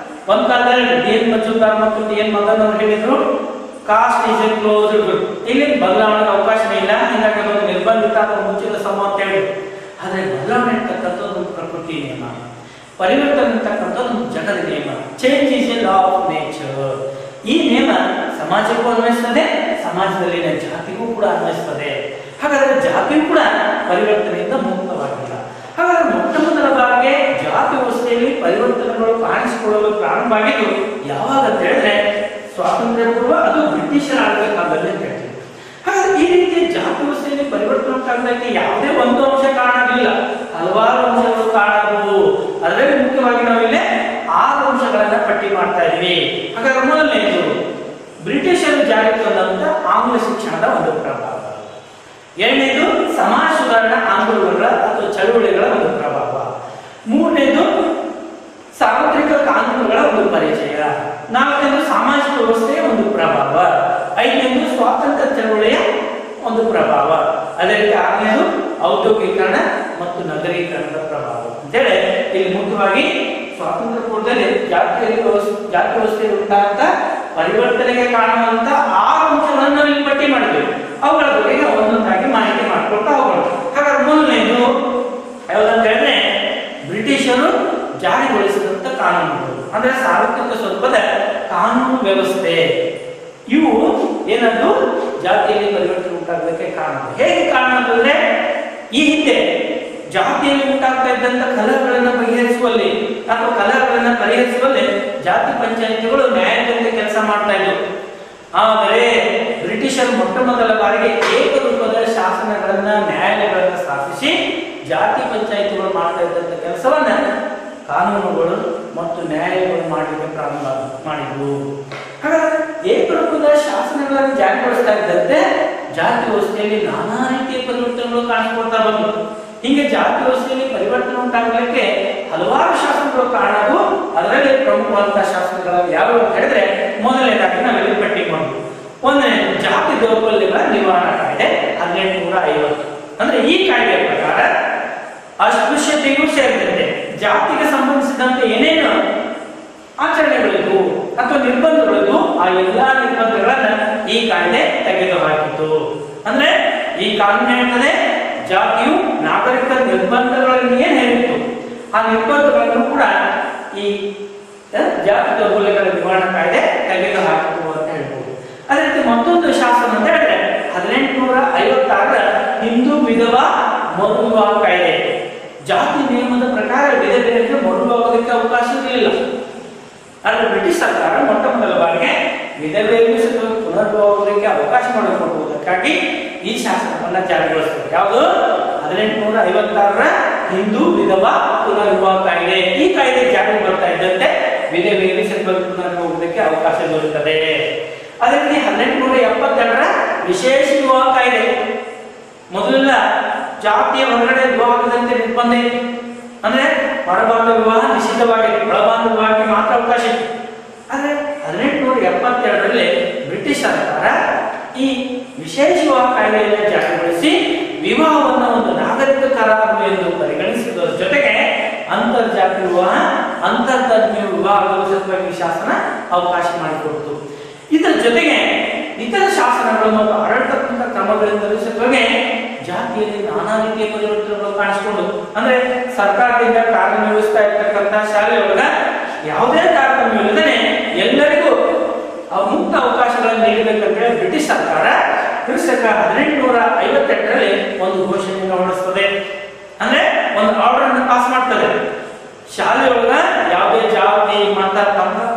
ಒಂದ್ ಕಾಲದಲ್ಲಿ ಡಿ.ಎನ್. ಮಜುಂದಾರ್ ಮತ್ತು ಡಿ.ಎನ್. ಮದನ್ ಅವರು ಹೇಳಿದ್ರು cost is A closed group, ಇಲ್ಲಿ ಬದಲಾವಣೆಗೆ ಅವಕಾಶವೇ ಇಲ್ಲ, ಹೀಗಾಗಿ ಅದೊಂದು ನಿರ್ಬಂಧಿತ ಅಥವಾ ಮುಚ್ಚಿದ ಸಮೂಹ ಅಂತ ಹೇಳಿದ್ರು. ಆದ್ರೆ ಬದಲಾವಣೆ ಅಂತಕ್ಕಂಥದ್ದು ಒಂದು ಪ್ರಕೃತಿ ನಿಯಮ, ಪರಿವರ್ತನೆ ಅಂತಕ್ಕಂಥದ್ದು ಒಂದು ಜಗದ ನಿಯಮ. Change is a law of nature. ಈ ನಿಯಮ ಸಮಾಜಕ್ಕೂ ಅನ್ವಯಿಸ್ತದೆ, ಸಮಾಜದಲ್ಲಿನ ಜಾತಿಗೂ ಕೂಡ ಅನ್ವಯಿಸ್ತದೆ. ಹಾಗಾದ್ರೆ ಜಾತಿಯೂ ಕೂಡ ಪರಿವರ್ತನೆಯಿಂದ ಮುಕ್ತವಾಗಿಲ್ಲ. ಹಾಗಾದ್ರೆ ಮೊಟ್ಟ ಮೊದಲ ಬಾರಿಗೆ ಜಾತಿ ವ್ಯವಸ್ಥೆಯಲ್ಲಿ ಪರಿವರ್ತನೆಗಳು ಕಾಣಿಸಿಕೊಳ್ಳಲು ಪ್ರಾರಂಭ ಆಗಿದ್ದು ಯಾವಾಗ ಅಂತ ಹೇಳಿದ್ರೆ ಸ್ವಾತಂತ್ರ್ಯ ಪೂರ್ವ, ಅದು ಬ್ರಿಟಿಷರ ಆಳ್ವಿಕೆ ಕಾಲದಲ್ಲಿ ಅಂತ ಹೇಳ್ತೀವಿ. ಹಾಗಾದ್ರೆ ಈ ರೀತಿಯ ಜಾತಿ ವ್ಯವಸ್ಥೆಯಲ್ಲಿ ಪರಿವರ್ತನೆ ಉಂಟಾಗಲಿಕ್ಕೆ ಯಾವುದೇ ಒಂದು ಅಂಶ ಕಾರಣವಿಲ್ಲ, ಹಲವಾರು ಅಂಶಗಳು ಕಾರಣವು. ಅದರಲ್ಲಿ ಮುಖ್ಯವಾಗಿ ನಾವಿಲ್ಲಿ 6 ಅಂಶಗಳನ್ನ ಪಟ್ಟಿ ಮಾಡ್ತಾ ಇದೀವಿ. ಹಾಗಾದ್ರೆ ಮೊದಲನೇದು ಬ್ರಿಟಿಷರು ಜಾರಿಗೆ ತಂದಂತ ಆಂಗ್ಲ ಶಿಕ್ಷಣದ ಒಂದು ಪ್ರಭಾವ. ಎರಡನೇದು ಸಮಾಜ ಸುಧಾರಣಾ ಆಂದೋಲನಗಳ ಅಥವಾ ಚಳುವಳಿಗಳ ಒಂದು ಪ್ರಭಾವ. ಮೂರನೇದು ಸಾರ್ವತ್ರಿಕ ಕಾನೂನುಗಳ ಒಂದು ಪರಿಚಯ. ನಾಲ್ಕನೇದು ಸಾಮಾಜಿಕ ವ್ಯವಸ್ಥೆಯ ಒಂದು ಪ್ರಭಾವ. ಐದನೇದು ಸ್ವಾತಂತ್ರ್ಯ ಚಳವಳಿಯ ಒಂದು ಪ್ರಭಾವ. ಅದೇ ರೀತಿ ಆರನೇದು ಔದ್ಯೋಗೀಕರಣ ಮತ್ತು ನಗರೀಕರಣದ ಪ್ರಭಾವ ಅಂತೇಳಿ ಇಲ್ಲಿ ಮುಖ್ಯವಾಗಿ ಸ್ವಾತಂತ್ರ್ಯ ಪೂರ್ವದಲ್ಲಿ ಜಾತಿ ವ್ಯವಸ್ಥೆಯಲ್ಲಿ ಉಂಟಾದಂತ ಪರಿವರ್ತನೆಗೆ ಕಾರಣವಾದಂತ 6 ಅಂಶಗಳನ್ನು ನಾವು ಇಲ್ಲಿ ಪಟ್ಟಿ ಮಾಡಿದ್ವಿ. ಅವುಗಳ ಬಗ್ಗೆ ಒಂದೊಂದಾಗಿ ಮಾಹಿತಿ ಮಾಡ್ಕೊಳ್ತಾ ಹೋಗೋಣ. ಹಾಗಾದ್ರೆ ಮೊದಲನೇದು ಯಾವ್ದಂತ ಹೇಳಿದ್ರೆ ಬ್ರಿಟಿಷರು ಜಾರಿಗೊಳಿಸಿದಂತ ಕಾನೂನುಗಳು, ಅಂದ್ರೆ ಸಾರ್ವತ್ರಿಕ ಸ್ವರೂಪದ ಕಾನೂನು ವ್ಯವಸ್ಥೆ. ಇವು ಏನದು ಜಾತಿಯಲ್ಲಿ ಪರಿವರ್ತನೆ ಉಂಟಾಗಲಿಕ್ಕೆ ಕಾರಣ. ಹೇಗೆ ಕಾರಣ ಅಂತಂದ್ರೆ ಈ ಹಿಂದೆ ಜಾತಿಯಲ್ಲಿ ಉಂಟಾಗ್ತಾ ಇದ್ದಂತ ಕಲಹಗಳನ್ನು ಬಗೆಹರಿಸುವಲ್ಲಿ ಅಥವಾ ಕಲಹಗಳನ್ನು ಪರಿಹರಿಸುವಲ್ಲಿ ಜಾತಿ ಪಂಚಾಯಿತಿಗಳು ನ್ಯಾಯದಂತೆ ಕೆಲಸ ಮಾಡ್ತಾ ಇದ್ದವು. ಆದರೆ ಬ್ರಿಟಿಷರು ಮೊಟ್ಟ ಮೊದಲ ಬಾರಿಗೆ ಏಕರೂಪದ ಶಾಸನಗಳನ್ನ, ನ್ಯಾಯಾಲಯಗಳನ್ನ ಸ್ಥಾಪಿಸಿ ಜಾತಿ ಪಂಚಾಯಿತಿಗಳು ಮಾಡ್ತಾ ಇದ್ದಂತ ಕೆಲಸವನ್ನ ಕಾನೂನುಗಳು ಮತ್ತು ನ್ಯಾಯಾಲಯಗಳು ಮಾಡಲಿಕ್ಕೆ ಪ್ರಾರಂಭ ಮಾಡಿದ್ವು. ಹಾಗಾದ್ರೆ ಏಕರೂಪದ ಶಾಸನಗಳನ್ನು ಜಾರಿಗೊಳಿಸ್ತಾ ಇದ್ದಂತೆ ಜಾತಿ ವ್ಯವಸ್ಥೆಯಲ್ಲಿ ನಾನಾ ರೀತಿಯ ಪರಿವರ್ತನೆಗಳು ಕಾಣಿಸ್ಕೊಳ್ತಾ ಬಂತು. ಹೀಗೆ ಜಾತಿ ವ್ಯವಸ್ಥೆಯಲ್ಲಿ ಪರಿವರ್ತನೆ ಉಂಟಾಗಲಿಕ್ಕೆ ಹಲವಾರು ಶಾಸನಗಳು ಕಾರಣವು. ಅದರಲ್ಲಿ ಪ್ರಮುಖವಾದಂತಹ ಶಾಸನಗಳು ಯಾವ್ಯಾವ ಅಂತ ಹೇಳಿದ್ರೆ ಮೊದಲನೇದಾಗಿ ನಾವೆಲ್ಲಿ ಪಟ್ಟಿ ಮಾಡಿದ್ವಿ. ಒಂದನೇ ಜಾತಿ ದೌರ್ಬಲ್ಯಗಳ ನಿವಾರಣಾ ಕಾಯ್ದೆ 1850. ಅಂದ್ರೆ ಈ ಕಾಯ್ದೆಯ ಪ್ರಕಾರ ಅಸ್ಪೃಶ್ಯತೆಯೂ ಸೇರಿದಂತೆ ಜಾತಿಗೆ ಸಂಬಂಧಿಸಿದಂತೆ ಏನೇನು ಆಚರಣೆಗಳಿದ್ದು ಅಥವಾ ನಿರ್ಬಂಧಗಳಿದ್ದು ಆ ಎಲ್ಲಾ ನಿರ್ಬಂಧಗಳನ್ನ ಈ ಕಾಯ್ದೆ ತೆಗೆದುಹಾಕಿತು. ಅಂದ್ರೆ ಈ ಕಾನೂನು ಹೇಳ್ತದೆ ಜಾತಿಯು ನಾಗರಿಕ ನಿರ್ಬಂಧಗಳನ್ನು ಏನ್ ಹೇಳಿತ್ತು ಆ ನಿರ್ಬಂಧಗಳನ್ನು ಕೂಡ ಈ ಜಾತಿ ದೌರ್ಬಲ್ಯಗಳ ನಿವಾರಣಾ ಕಾಯ್ದೆ ತೆಗೆದುಹಾಕಿತು ಅಂತ ಹೇಳ್ಬೋದು. ಅದೇ ರೀತಿ ಮತ್ತೊಂದು ಶಾಸನ ಅಂತ ಹೇಳಿದ್ರೆ 1856ರ ಹಿಂದೂ ವಿಧವಾ ಮರುವಿವಾಹ ಕಾಯ್ದೆ. ಜಾತಿ ನಿಯಮದ ಪ್ರಕಾರ ವಿಧವೆಯರಿಗೆ ಮರುವಿವಾಹಕ್ಕೆ ಅವಕಾಶ ಇರಲಿಲ್ಲ. ಆದರೆ ಬ್ರಿಟಿಷ್ ಸರ್ಕಾರ ಮೊಟ್ಟ ಮೊದಲ ಬಾರಿಗೆ ವಿಧವೆಯರಿಗೂ ಪುನರ್ವಿವಾಹಕ್ಕೆ ಅವಕಾಶ ಮಾಡಿಕೊಡುವುದಕ್ಕಾಗಿ ಈ ಶಾಸನವನ್ನ ಜಾರಿಗೊಳಿಸಿದರು. ಯಾವುದು? 1856ರ ಹಿಂದೂ ವಿಧವಾ ಪುನರ್ವಿವಾಹ ಕಾಯ್ದೆ. ಈ ಕಾಯ್ದೆ ಜಾರಿಗೆ ಬರ್ತಾ ಇದ್ದಂತೆ ವಿಧವೆಯರು ಸತ್ವಕ್ಕೆ ಹೋಗೋದಕ್ಕೆ ಅವಕಾಶ ದೊರೆಯುತ್ತದೆ. ಅದೇ ರೀತಿ 1872ರ ವಿಶೇಷ ವಿವಾಹ ಕಾಯ್ದೆ. ಮೊದಲೆಲ್ಲ ಜಾತಿಯ ಹೊರಗಡೆ ವಿವಾಹದಂತೆ ನಿರ್ಬಂಧ ಇತ್ತು. ಅಂದ್ರೆ ಹೊರಬಾಂಧವ ವಿವಾಹ ನಿಷಿದ್ಧವಾಗಿತ್ತು, ಒಳಬಾಂಧವ ವಿವಾಹಕ್ಕೆ ಮಾತ್ರ ಅವಕಾಶ ಇತ್ತು. ಆದ್ರೆ 1872ರಲ್ಲಿ ಬ್ರಿಟಿಷ್ ಸರ್ಕಾರ ಈ ವಿಶೇಷ ವಿವಾಹ ಕಾಯ್ದೆಯನ್ನು ಜಾರಿಗೊಳಿಸಿ ವಿವಾಹವನ್ನು ಒಂದು ನಾಗರಿಕ ಕರಾರು ಎಂದು ಪರಿಗಣಿಸಿದರ ಜೊತೆಗೆ ಅಂತರ್ಜಾತಿ ವಿವಾಹ, ಅಂತರ್ಧರ್ಮೀಯ ವಿವಾಹಗಳು ಸತ್ವಾಗಿ ಶಾಸನ ಅವಕಾಶ ಮಾಡಿಕೊಡ್ತು. ಇದರ ಜೊತೆಗೆ ಇತರ ಶಾಸನಗಳು ಮತ್ತು ಆಡಳಿತಾತ್ಮಕ ಕ್ರಮಗಳಿಂದಲೂ ಸತ್ವಾಗಿ ಜಾತಿಯಲ್ಲಿ ನಾನಾ ರೀತಿಯ ಪರಿವರ್ತನೆಗಳು ಕಾಣಿಸಿಕೊಂಡು, ಅಂದ್ರೆ ಸರ್ಕಾರದಿಂದ ಕಾರ್ಯನಿರ್ವಹಿಸ್ತಾ ಇರ್ತಕ್ಕಂಥ ಶಾಲೆಯೊಳಗ ಯಾವುದೇ ತಾರತಮ್ಯವಿಲ್ಲದೆ ಎಲ್ಲರಿಗೂ ಮುಕ್ತ ಅವಕಾಶಗಳನ್ನು ನೀಡಬೇಕಂತ ಹೇಳಿ ಬ್ರಿಟಿಷ್ ಸರ್ಕಾರ ಕ್ರಿಸ್ತಕ 1858ರಲ್ಲಿ ಒಂದು ಘೋಷಣೆಯನ್ನು ಹೊರಡಿಸ್ತದೆ. ಅಂದ್ರೆ ಒಂದು ಆರ್ಡರ್ ಅನ್ನು ಪಾಸ್ ಮಾಡ್ತದೆ. ಶಾಲೆಯೊಳಗ ಯಾವುದೇ ಜಾತಿ ಮತ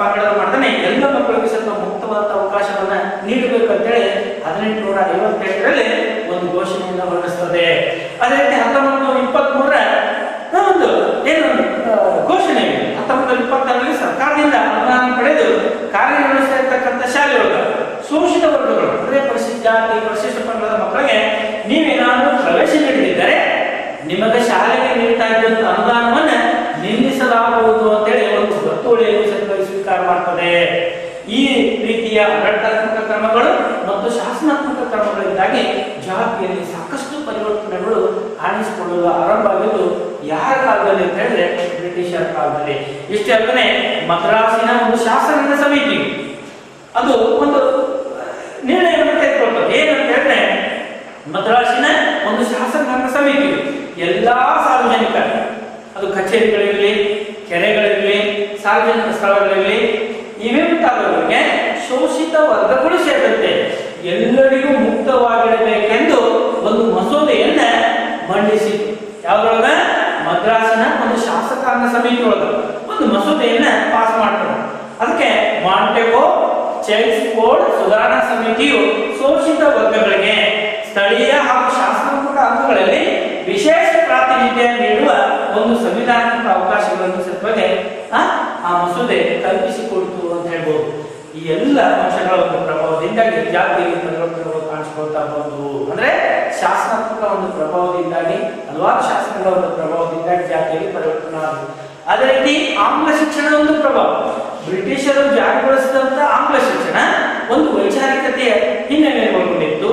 ಪಂಗಡ ಮಾಡ್ತಾನೆ ಎಲ್ಲ ಮಕ್ಕಳಿಗೆ ಸ್ವಲ್ಪ ಮುಕ್ತವಾದ ಅವಕಾಶವನ್ನ ನೀಡಬೇಕಂತೇಳಿ 1858ರಲ್ಲಿ ಒಂದು ಘೋಷಣೆಯನ್ನು ಹೊರಡಿಸ್ತದೆ. ಅದೇ ರೀತಿ 1923ರ ಒಂದು ಏನು ಘೋಷಣೆ 1926ರಲ್ಲಿ ಸರ್ಕಾರದಿಂದ ಅನುದಾನ ಪಡೆದು ಕಾರ್ಯನಿರ್ವಹಿಸ್ತಾ ಇರ್ತಕ್ಕಂಥ ಶಾಲೆಯೊಳಗ ಶೋಷಿತ ವರ್ಗಗಳು ಅಂದ್ರೆ ಪರಿಶಿಷ್ಟ ಜಾತಿ ಪರಿಶಿಷ್ಟ ಪಂಗಡದ ಮಕ್ಕಳಿಗೆ ನೀವೇನಾದರೂ ಪ್ರವೇಶ ನೀಡಿದರೆ ನಿಮಗೆ ಶಾಲೆಗೆ ನೀಡ್ತಾ ಇದ್ದಂತ ಅನುದಾನವನ್ನ ನಿಲ್ಲಿಸಲಾಗುವುದು ಅಂತೇಳಿ ಒಂದು ಗೊತ್ತುವಳಿಯನ್ನು ಸತ್ವಾಗಿ ಸ್ವೀಕಾರ ಮಾಡ್ತದೆ. ಈ ರೀತಿಯ ಆಡಳಿತಾತ್ಮಕ ಕ್ರಮಗಳು ಮತ್ತು ಶಾಸನಾತ್ಮಕ ಕ್ರಮಗಳಿಂದಾಗಿ ಜಾತಿಯಲ್ಲಿ ಸಾಕಷ್ಟು ಪರಿವರ್ತನೆಗಳು ಕಾಣಿಸಿಕೊಳ್ಳಲು ಆರಂಭ ಆಗಿದ್ದು ಯಾರ ಕಾಲದಲ್ಲಿ ಅಂತ ಹೇಳಿದ್ರೆ ಬ್ರಿಟಿಷರ ಕಾಲದಲ್ಲಿ. ಇಷ್ಟೇ ಅಲ್ಲದೆ ಮದ್ರಾಸಿನ ಒಂದು ಶಾಸನ ಸಮಿತಿ ಅದು ಒಂದು ನಿರ್ಣಯವನ್ನು ತೆಗೆದುಕೊಳ್ತದೆ. ಏನಂತ ಹೇಳಿದ್ರೆ ಮದ್ರಾಸಿನ ಒಂದು ಶಾಸನ ಸಮಿತಿ ಎಲ್ಲಾ ಸಾರ್ವಜನಿಕ ಅದು ಕಚೇರಿಗಳಿರಲಿ, ಕೆರೆಗಳಿರಲಿ, ಸಾರ್ವಜನಿಕ ಸ್ಥಳಗಳಿರಲಿ ಇವೇ ಮುಂತಾದವರಿಗೆ ಶೋಷಿತ ವರ್ಗಗಳು ಸೇರಿದಂತೆ ಎಲ್ಲರಿಗೂ ಮುಕ್ತವಾಗಿಡಬೇಕೆಂದು ಒಂದು ಮಸೂದೆಯನ್ನ ಮಂಡಿಸಿತು. ಯಾವುದ್ರೊಳಗ ಮದ್ರಾಸಿನ ಒಂದು ಶಾಸಕಾಂಗ ಸಮಿತಿ ಒಳಗ ಒಂದು ಮಸೂದೆಯನ್ನ ಪಾಸ್ ಮಾಡ್ತಾರೆ. ಅದಕ್ಕೆ ಮಾಂಟೆಗೋ ಚೈಲ್ಡ್ಸ್ ಕೋಡ್ ಸುಧಾರಣಾ ಸಮಿತಿಯು ಶೋಷಿತ ವರ್ಗಗಳಿಗೆ ಸ್ಥಳೀಯ ಹಾಗೂ ಶಾಸನಾತ್ಮಕ ಹಕ್ಕುಗಳಲ್ಲಿ ವಿಶೇಷ ಪ್ರಾತಿನಿಧ್ಯ ನೀಡುವ ಒಂದು ಸಂವಿಧಾನಾತ್ಮಕ ಅವಕಾಶಗಳನ್ನು ಸತ್ವಗೆ ಆ ಮಸೂದೆ ಕಲ್ಪಿಸಿಕೊಡ್ತು ಅಂತ ಹೇಳ್ಬೋದು. ಈ ಎಲ್ಲ ಅಂಶಗಳ ಒಂದು ಪ್ರಭಾವದಿಂದಾಗಿ ಜಾತಿಯಲ್ಲಿ ಪರಿವರ್ತನೆಗಳು ಕಾಣಿಸ್ಕೊಳ್ತಾ ಬಂದು, ಅಂದ್ರೆ ಶಾಸನಾತ್ಮಕ ಒಂದು ಪ್ರಭಾವದಿಂದಾಗಿ ಹಲವಾರು ಶಾಸನಗಳ ಒಂದು ಪ್ರಭಾವದಿಂದಾಗಿ ಜಾತಿಯಲ್ಲಿ ಪರಿವರ್ತನೆ ಆದವು. ಅದೇ ರೀತಿ ಆಂಗ್ಲ ಶಿಕ್ಷಣದ ಒಂದು ಪ್ರಭಾವ. ಬ್ರಿಟಿಷರು ಜಾರಿಗೊಳಿಸಿದಂತ ಆಂಗ್ಲ ಶಿಕ್ಷಣ ಒಂದು ವೈಚಾರಿಕತೆಯ ಹಿನ್ನೆಲೆಯನ್ನು ಒಳಗೊಂಡಿತ್ತು,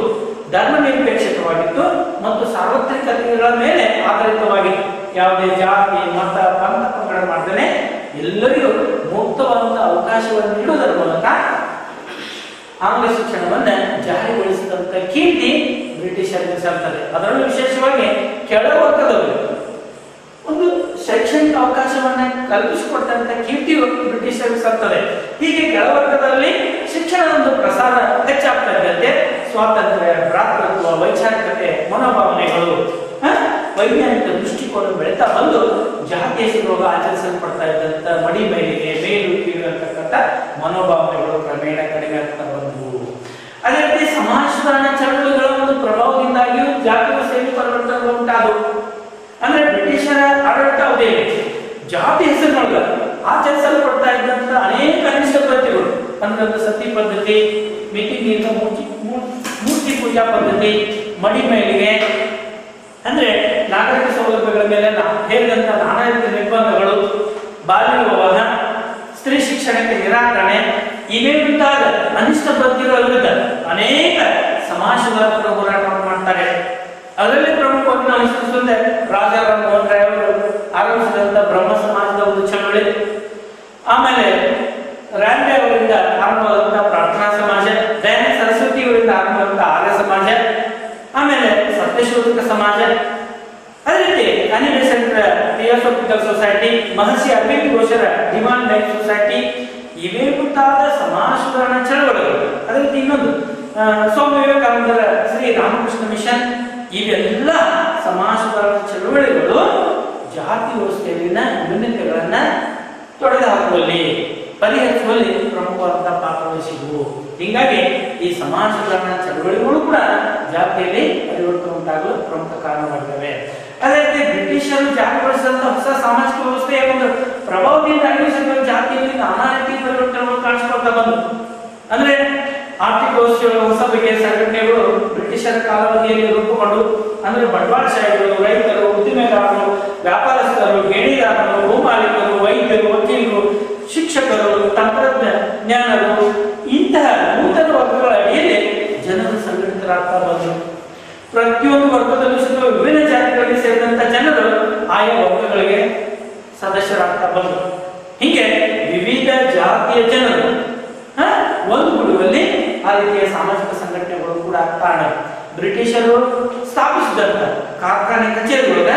ಧರ್ಮ ನಿರಪೇಕ್ಷಕವಾಗಿತ್ತು ಮತ್ತು ಸಾರ್ವತ್ರಿಕತೆಗಳ ಮೇಲೆ ಆಧಾರಿತವಾಗಿತ್ತು. ಯಾವುದೇ ಜಾತಿ ಮತ ಪಂಗಡ ಮಾಡದೇ ಎಲ್ಲರಿಗೂ ಮುಕ್ತವಾದ ಅವಕಾಶವನ್ನು ನೀಡುವುದರ ಮೂಲಕ ಆಂಗ್ಲ ಶಿಕ್ಷಣವನ್ನ ಜಾರಿಗೊಳಿಸಿದಂತ ಕೀರ್ತಿ ಬ್ರಿಟಿಷರಿಗೆ ಸಲ್ತದೆ. ಅದರಲ್ಲೂ ವಿಶೇಷವಾಗಿ ಕೆಳವರ್ಗದವರು ಒಂದು ಶೈಕ್ಷಣಿಕ ಅವಕಾಶವನ್ನ ಕಲ್ಪಿಸಿಕೊಟ್ಟಂತ ಕೀರ್ತಿಯು ಬ್ರಿಟಿಷರಿಗೆ ಸಲ್ತದೆ. ಹೀಗೆ ಕೆಳವರ್ಗದಲ್ಲಿ ಶಿಕ್ಷಣದ ಒಂದು ಪ್ರಸಾರ ಹೆಚ್ಚಾಗ್ತಾ ಇದ್ದಂತೆ ಸ್ವಾತಂತ್ರ್ಯ, ಭ್ರಾತೃತ್ವ, ವೈಚಾರಿಕತೆ, ಮನೋಭಾವನೆಗಳು, ವೈಜ್ಞಾನಿಕ ದೃಷ್ಟಿಕೋನ ಬೆಳೀತಾ ಬಂದು ಜಾತಿಯ ಹೆಸರುವಾಗ ಆಚರಿಸಲ್ಪಡ್ತಾ ಇದ್ದಂತ ಮಡಿ ಮೇಲಿಗೆ ಮೇಲು ಕೀಳು ಅಂತಕ್ಕಂಥ ಮನೋಭಾವನೆಗಳು ಕ್ರಮೇಣ ಕಡಿಮೆ ಆಗ್ತಾ ಬಂದವು. ಅದೇ ರೀತಿ ಸಮಾಜ ಸುಧಾರಣಾ ಚಳವಳಿಗಳ ಒಂದು ಪ್ರಭಾವದಿಂದಾಗಿಯೂ ಜಾತಿ ಸೇವೆ ಪರಿವರ್ತನೆಗಳು ಉಂಟಾದವು. ಅಂದ್ರೆ ಬ್ರಿಟಿಷರ ಆಡಳಿತ ಅವಧಿಯಲ್ಲಿ ಜಾತಿ ಹೆಸರಿನೊಳಗ ಆಚರಿಸಲ್ಪಡ್ತಾ ಇದ್ದಂತ ಅನೇಕ ಅನಿಷ್ಟ ಪದ್ಧತಿಗಳು ಅಂದ್ರೆ ಸತಿ ಪದ್ಧತಿ, ಮಿತಿ ಮೀರಿದ ಮೂರ್ತಿ ಪೂಜಾ ಪದ್ಧತಿ, ಮಡಿ ಮೇಲಿಗೆ, ಅಂದ್ರೆ ನಾಗರಿಕ ಸೌಲಭ್ಯಗಳ ಮೇಲೆ ಹೇರಿದಂತ ನಾನಾ ರೀತಿಯ ನಿರ್ಬಂಧಗಳು, ಬಾಲ್ಯ ವಿವಾಹ, ಸ್ತ್ರೀ ಶಿಕ್ಷಣಕ್ಕೆ ನಿರಾಕರಣೆ, ಇವೇ ಮುಂತಾದ ಅನಿಷ್ಟ ಪದ್ಧತಿಗಳ ವಿರುದ್ಧ ಅನೇಕ ಸಮಾಜ ಸುಧಾರಕರು ಹೋರಾಟವನ್ನು ಮಾಡ್ತಾರೆ. ಅದರಲ್ಲಿ ಪ್ರಮುಖವಾಗಿ ನಾವು ವಿಶ್ಲೇಷಿಸಿದ್ರೆ ರಾಜಾರಾಮ್ ಮೋಹನ್ ರಾಯ್ ಅವರು ಆರಂಭಿಸಿದಂತ ಬ್ರಹ್ಮ ಸಮಾಜದ ಒಂದು ಚಳವಳಿ, ಆಮೇಲೆ ರಾಂಡೆ ಅವರಿಂದ ಆರಂಭವಾದಂತಹ ಪ್ರಾರ್ಥನಾ ಸಮಾಜ, ದಯಾನಂದ ಸರಸ್ವತಿ ಅವರಿಂದ ಆರಂಭವಾದಂತಹ ಆರ್ಯ ಸಮಾಜ, ಆಮೇಲೆ ಸತ್ಯಶೋಧಕ ಸಮಾಜ, ಅದೇ ರೀತಿ ಅನಿಬೇಸೆಂಟ್ ಥಿಯೋಸೋಫಿಕಲ್ ಸೊಸೈಟಿ, ಮಹರ್ಷಿ ಅರವಿಂದ್ ಘೋಷರ ಡಿಮಾಂಡ್ ಲೈಫ್ ಸೊಸೈಟಿ, ಇವೇ ಮುಂತಾದ ಸಮಾಜ ಸುಧಾರಣಾ ಚಳವಳಿಗಳು. ಅದೇ ರೀತಿ ಇನ್ನೊಂದು ಸ್ವಾಮಿ ವಿವೇಕಾನಂದರ ಶ್ರೀ ರಾಮಕೃಷ್ಣ ಮಿಷನ್, ಇವೆಲ್ಲ ಸಮಾಜ ಸುಧಾರಣಾ ಚಳವಳಿಗಳು ಜಾತಿ ವ್ಯವಸ್ಥೆಯಲ್ಲಿನ ನ್ಯೂನತೆಗಳನ್ನ ತೊಡೆದು ಹಾಕುವಲ್ಲಿ, ಪರಿಹರಿಸುವಲ್ಲಿ ಪ್ರಮುಖವಾದಂತಹ ಪಾತ್ರ ವಹಿಸಿದವು. ಹೀಗಾಗಿ ಈ ಸಮಾಜ ಸುಧಾರಣಾ ಚಳವಳಿಗಳು ಕೂಡ ಜಾತಿಯಲ್ಲಿ ಪರಿವರ್ತನೆ ಉಂಟಾಗಲು ಪ್ರಮುಖ ಕಾರಣವಾಗಿದ್ದಾವೆ. ಅದೇ ರೀತಿ ಬ್ರಿಟಿಷರು ಜಾರಿಗೊಳಿಸಿದಂತಹ ಹೊಸ ಸಾಮಾಜಿಕ ವ್ಯವಸ್ಥೆಯ ಒಂದು ಪ್ರಭಾವದಿಂದಾಗಿ ಜಾತಿಯಲ್ಲಿ ನಾನಾ ರೀತಿ ಪರಿವರ್ತನೆಗಳು ಕಾಣಿಸ್ಕೊಳ್ತಾ ಬಂದು. ಅಂದ್ರೆ ಆರ್ಥಿಕ ವ್ಯವಸ್ಥೆಗಳು ಹೊಸ ಬಗೆಯ ಸಂಘಟನೆಗಳು ಬ್ರಿಟಿಷರ ಕಾಲಾವಧಿಯಲ್ಲಿ ರೂಪುಗೊಂಡು, ಅಂದ್ರೆ ಬಂಡವಾಳಶಾಹಿಗಳು, ರೈತರು, ಉದ್ದಿಮೆದಾರರು, ವ್ಯಾಪಾರಸ್ಥರು, ಗಣಿಗಾರರು, ಭೂಮಾಲೀಕರು, ವೈದ್ಯರು, ವಕೀಲರು, ಶಿಕ್ಷಕರು, ತಂತ್ರಜ್ಞಾನರು, ಇಂತಹ ನೂತನ ವರ್ಗಗಳ ಅಡಿಯಲ್ಲಿ ಜನರು ಸಂಘಟಿತರಾಗ್ತಾ ಬಂದರು. ಪ್ರತಿಯೊಂದು ವರ್ಗದಲ್ಲೂ ಸಹ ವಿಭಿನ್ನ ಜಾತಿಗಳಿಗೆ ಸೇರಿದಂತ ಜನರು ಆಯಾ ವರ್ಗಗಳಿಗೆ ಸದಸ್ಯರಾಗ್ತಾ ಬಂದರು. ಹೀಗೆ ವಿವಿಧ ಜಾತಿಯ ಜನರು ಒಂದುಗೂಡುವಲ್ಲಿ ಆ ರೀತಿಯ ಸಾಮಾಜಿಕ ಸಂಘಟನೆಗಳು ಕೂಡ ಕಾರಣ. ಬ್ರಿಟಿಷರು ಸ್ಥಾಪಿಸಿದಂತ ಕಾರ್ಖಾನೆ ಕಚೇರಿಗಳೊಳಗ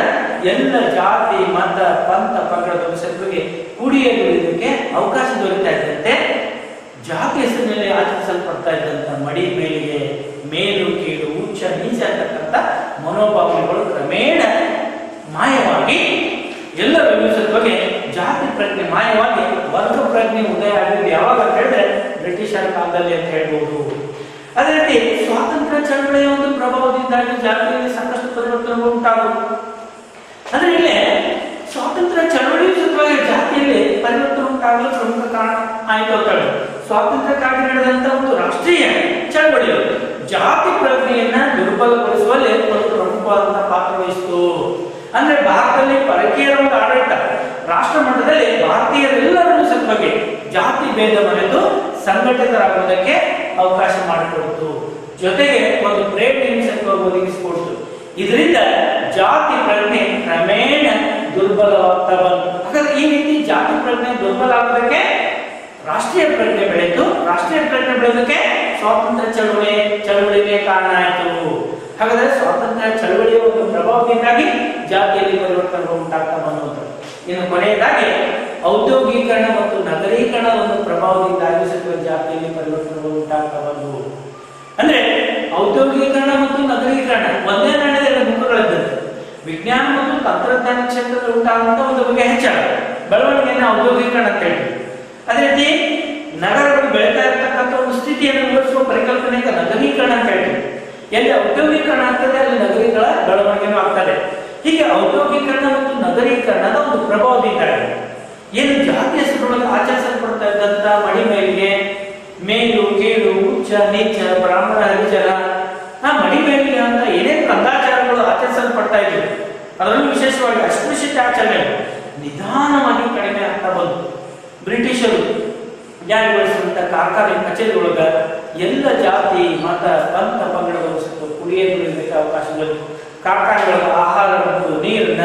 ಎಲ್ಲ ಜಾತಿ, ಮತ, ಪಂಥ, ಪಂಗಡದ ಸಭೆಗೆ ಕೂಡಿಯಲಿಕ್ಕೆ ಅವಕಾಶ ದೊರೆತಾ ಇದ್ದಂತೆ ಜಾತಿ ಹೆಸರಿನಲ್ಲಿ ಆಚರಿಸಲ್ಪಡ್ತಾ ಇದ್ದಂತ ಮಡಿ ಮೇಲಿಗೆ, ಮೇಲು ಕೀಳು, ಉಚ್ಚ ನೀಚ ಅಂತಕ್ಕಂಥ ಮನೋಭಾವನೆಗಳು ಕ್ರಮೇಣ ಮಾಯವಾಗಿ ಎಲ್ಲರ ಬಗ್ಗೆ ಜಾತಿ ಪ್ರಜ್ಞೆ ಮಾಯವಾಗಿ ವರ್ಗ ಪ್ರಜ್ಞೆ ಉದಯ ಆಗಿದ್ದು ಯಾವಾಗ ಅಂತ ಹೇಳಿದ್ರೆ ಬ್ರಿಟಿಷರ ಕಾಲದಲ್ಲಿ ಅಂತ ಹೇಳ್ಬೋದು. ಅದೇ ರೀತಿ ಸ್ವಾತಂತ್ರ್ಯ ಚಳವಳಿಯ ಒಂದು ಪ್ರಭಾವದಿಂದಾಗಿ ಜಾತಿಯಲ್ಲಿ ಸಾಕಷ್ಟು ಪರಿವರ್ತನೆಗಳು ಉಂಟಾಗುವುದು. ಅಂದ್ರೆ ಇಲ್ಲೇ ಸ್ವಾತಂತ್ರ್ಯ ಚಳವಳಿ ಜೊತೆಗೆ ಜಾತಿಯಲ್ಲಿ ಪರಿವರ್ತನೆ ಉಂಟಾಗಲು ಪ್ರಮುಖ ಕಾರಣ ಆಯ್ತು ಅಂತ ಹೇಳಿ ಸ್ವಾತಂತ್ರ್ಯಕ್ಕಾಗಿ ನಡೆದಂತ ಒಂದು ರಾಷ್ಟ್ರೀಯ ಚಳವಳಿಗಳು ಜಾತಿ ಪ್ರಜ್ಞೆಯನ್ನ ದುರ್ಬಲಗೊಳಿಸುವಲ್ಲಿ ಒಂದು ಪ್ರಮುಖವಾದಂತಹ ಪಾತ್ರ ವಹಿಸಿತು. ಅಂದ್ರೆ ಭಾರತದಲ್ಲಿ ಪರಕೀಯರ ಒಂದು ಆಡಳಿತ ರಾಷ್ಟ್ರ ಮಟ್ಟದಲ್ಲಿ ಭಾರತೀಯರೆಲ್ಲರನ್ನೂ ಸತ್ವಾಗಿ ಜಾತಿ ಭೇದ ಮರೆತು ಸಂಘಟಿತರಾಗುವುದಕ್ಕೆ ಅವಕಾಶ ಮಾಡಿಕೊಡ್ತು. ಜೊತೆಗೆ ಒಂದು ಪ್ರೇರಣೆಯನ್ನು ಸತ್ವಾಗಿ ಒದಗಿಸಿಕೊಡ್ತು. ಇದರಿಂದ ಜಾತಿ ಪ್ರಜ್ಞೆ ಕ್ರಮೇಣ ದುರ್ಬಲವಾಗ್ತಾ ಬಂತು. ಹಾಗಾದ್ರೆ ಈ ರೀತಿ ಜಾತಿ ಪ್ರಜ್ಞೆ ದುರ್ಬಲ ಆಗೋದಕ್ಕೆ ರಾಷ್ಟ್ರೀಯ ಪ್ರಜ್ಞೆ ಬೆಳೆಯಿತು. ರಾಷ್ಟ್ರೀಯ ಪ್ರಜ್ಞೆ ಬೆಳೆಯೋದಕ್ಕೆ ಸ್ವಾತಂತ್ರ್ಯ ಚಳವಳಿಗೆ ಕಾರಣ ಆಯಿತು. ಹಾಗಾದ್ರೆ ಸ್ವಾತಂತ್ರ್ಯ ಚಳವಳಿಯ ಒಂದು ಪ್ರಭಾವದಿಂದಾಗಿ ಜಾತಿಯಲ್ಲಿ ಪರಿವರ್ತನೆಗಳು ಉಂಟಾಗ್ತಾ ಬಂದಂಥದ್ದು. ಇನ್ನು ಕೊನೆಯದಾಗಿ ಔದ್ಯೋಗೀಕರಣ ಮತ್ತು ನಗರೀಕರಣ ಒಂದು ಪ್ರಭಾವದಿಂದಾಗಿ ಜಾತಿಯಲ್ಲಿ ಪರಿವರ್ತನೆಗಳು ಉಂಟಾಗ್ತಾ ಬಂದವು. ಅಂದ್ರೆ ಔದ್ಯೋಗೀಕರಣ ಮತ್ತು ನಗರೀಕರಣ ಒಂದೇ ನಾಣ್ಯದ ಮುಖಗಳಿದ್ದಂತೆ. ವಿಜ್ಞಾನ ಮತ್ತು ತಂತ್ರಜ್ಞಾನ ಕ್ಷೇತ್ರದಲ್ಲಿ ಉಂಟಾಗುವಂತ ಒಂದು ಬಗೆಯ ಹೆಚ್ಚಳ ಬೆಳವಣಿಗೆಯನ್ನು ಔದ್ಯೋಗೀಕರಣ ಅಂತ ಹೇಳ್ತೀವಿ. ಅದೇ ರೀತಿ ನಗರಗಳು ಬೆಳೀತಾ ಇರತಕ್ಕಂಥ ಒಂದು ಸ್ಥಿತಿಯನ್ನು ವಿವರಿಸುವ ಪರಿಕಲ್ಪನೆಗೆ ನಗರೀಕರಣ ಅಂತ ಹೇಳ್ತೀವಿ. ಎಲ್ಲಿ ಔದ್ಯೋಗೀಕರಣ ಆಗ್ತದೆ ಅಲ್ಲಿ ನಗರೀಕರಣ ಬೆಳವಣಿಗೆನೂ ಆಗ್ತದೆ. ಹೀಗೆ ಔದ್ಯೋಗೀಕರಣ ಮತ್ತು ನಗರೀಕರಣದ ಒಂದು ಪ್ರಭಾವದಿಂದಾಗಿ ಏನು ಜಾತಿ ಹೆಸರುಗಳಲ್ಲಿ ಆಚರಿಸಲ್ಪಡ್ತಾ ಇದ್ದಂತ ಮಡಿಮೇಲಿಗೆ, ಮೇಲು ಕೀಳು, ಉಚ್ಚ ನೀಚ, ಬ್ರಾಹ್ಮಣ, ಹರಿಜನ, ಮಡಿಮೇಲಿಗೆ ಅಂತ ಏನೇನು ಕಂದಾಚಾರಗಳು ಆಚರಿಸಲ್ಪಡ್ತಾ ಇದ್ವು ಅದರಲ್ಲೂ ವಿಶೇಷವಾಗಿ ಅಸ್ಪೃಶ್ಯತೆ ಆಚರಣೆಗಳು ನಿಧಾನವಾಗಿ ಕಡಿಮೆ ಆಗ್ತಾ ಬಂತು. ಬ್ರಿಟಿಷರು ಜಾರಿಗೊಳಿಸಿದಂತ ಕಾರ್ಖಾನೆ ಕಚೇರಿಯೊಳಗ ಎಲ್ಲ ಜಾತಿ, ಮತ, ಪಂಥ, ಪಂಗಡಗಳು ಕುಡಿಯಲಿಕ್ಕೆ ಅವಕಾಶ ದೊರೆತು ಕಾರ್ಖಾನೆಗಳ ಆಹಾರ ಮತ್ತು ನೀರಿನ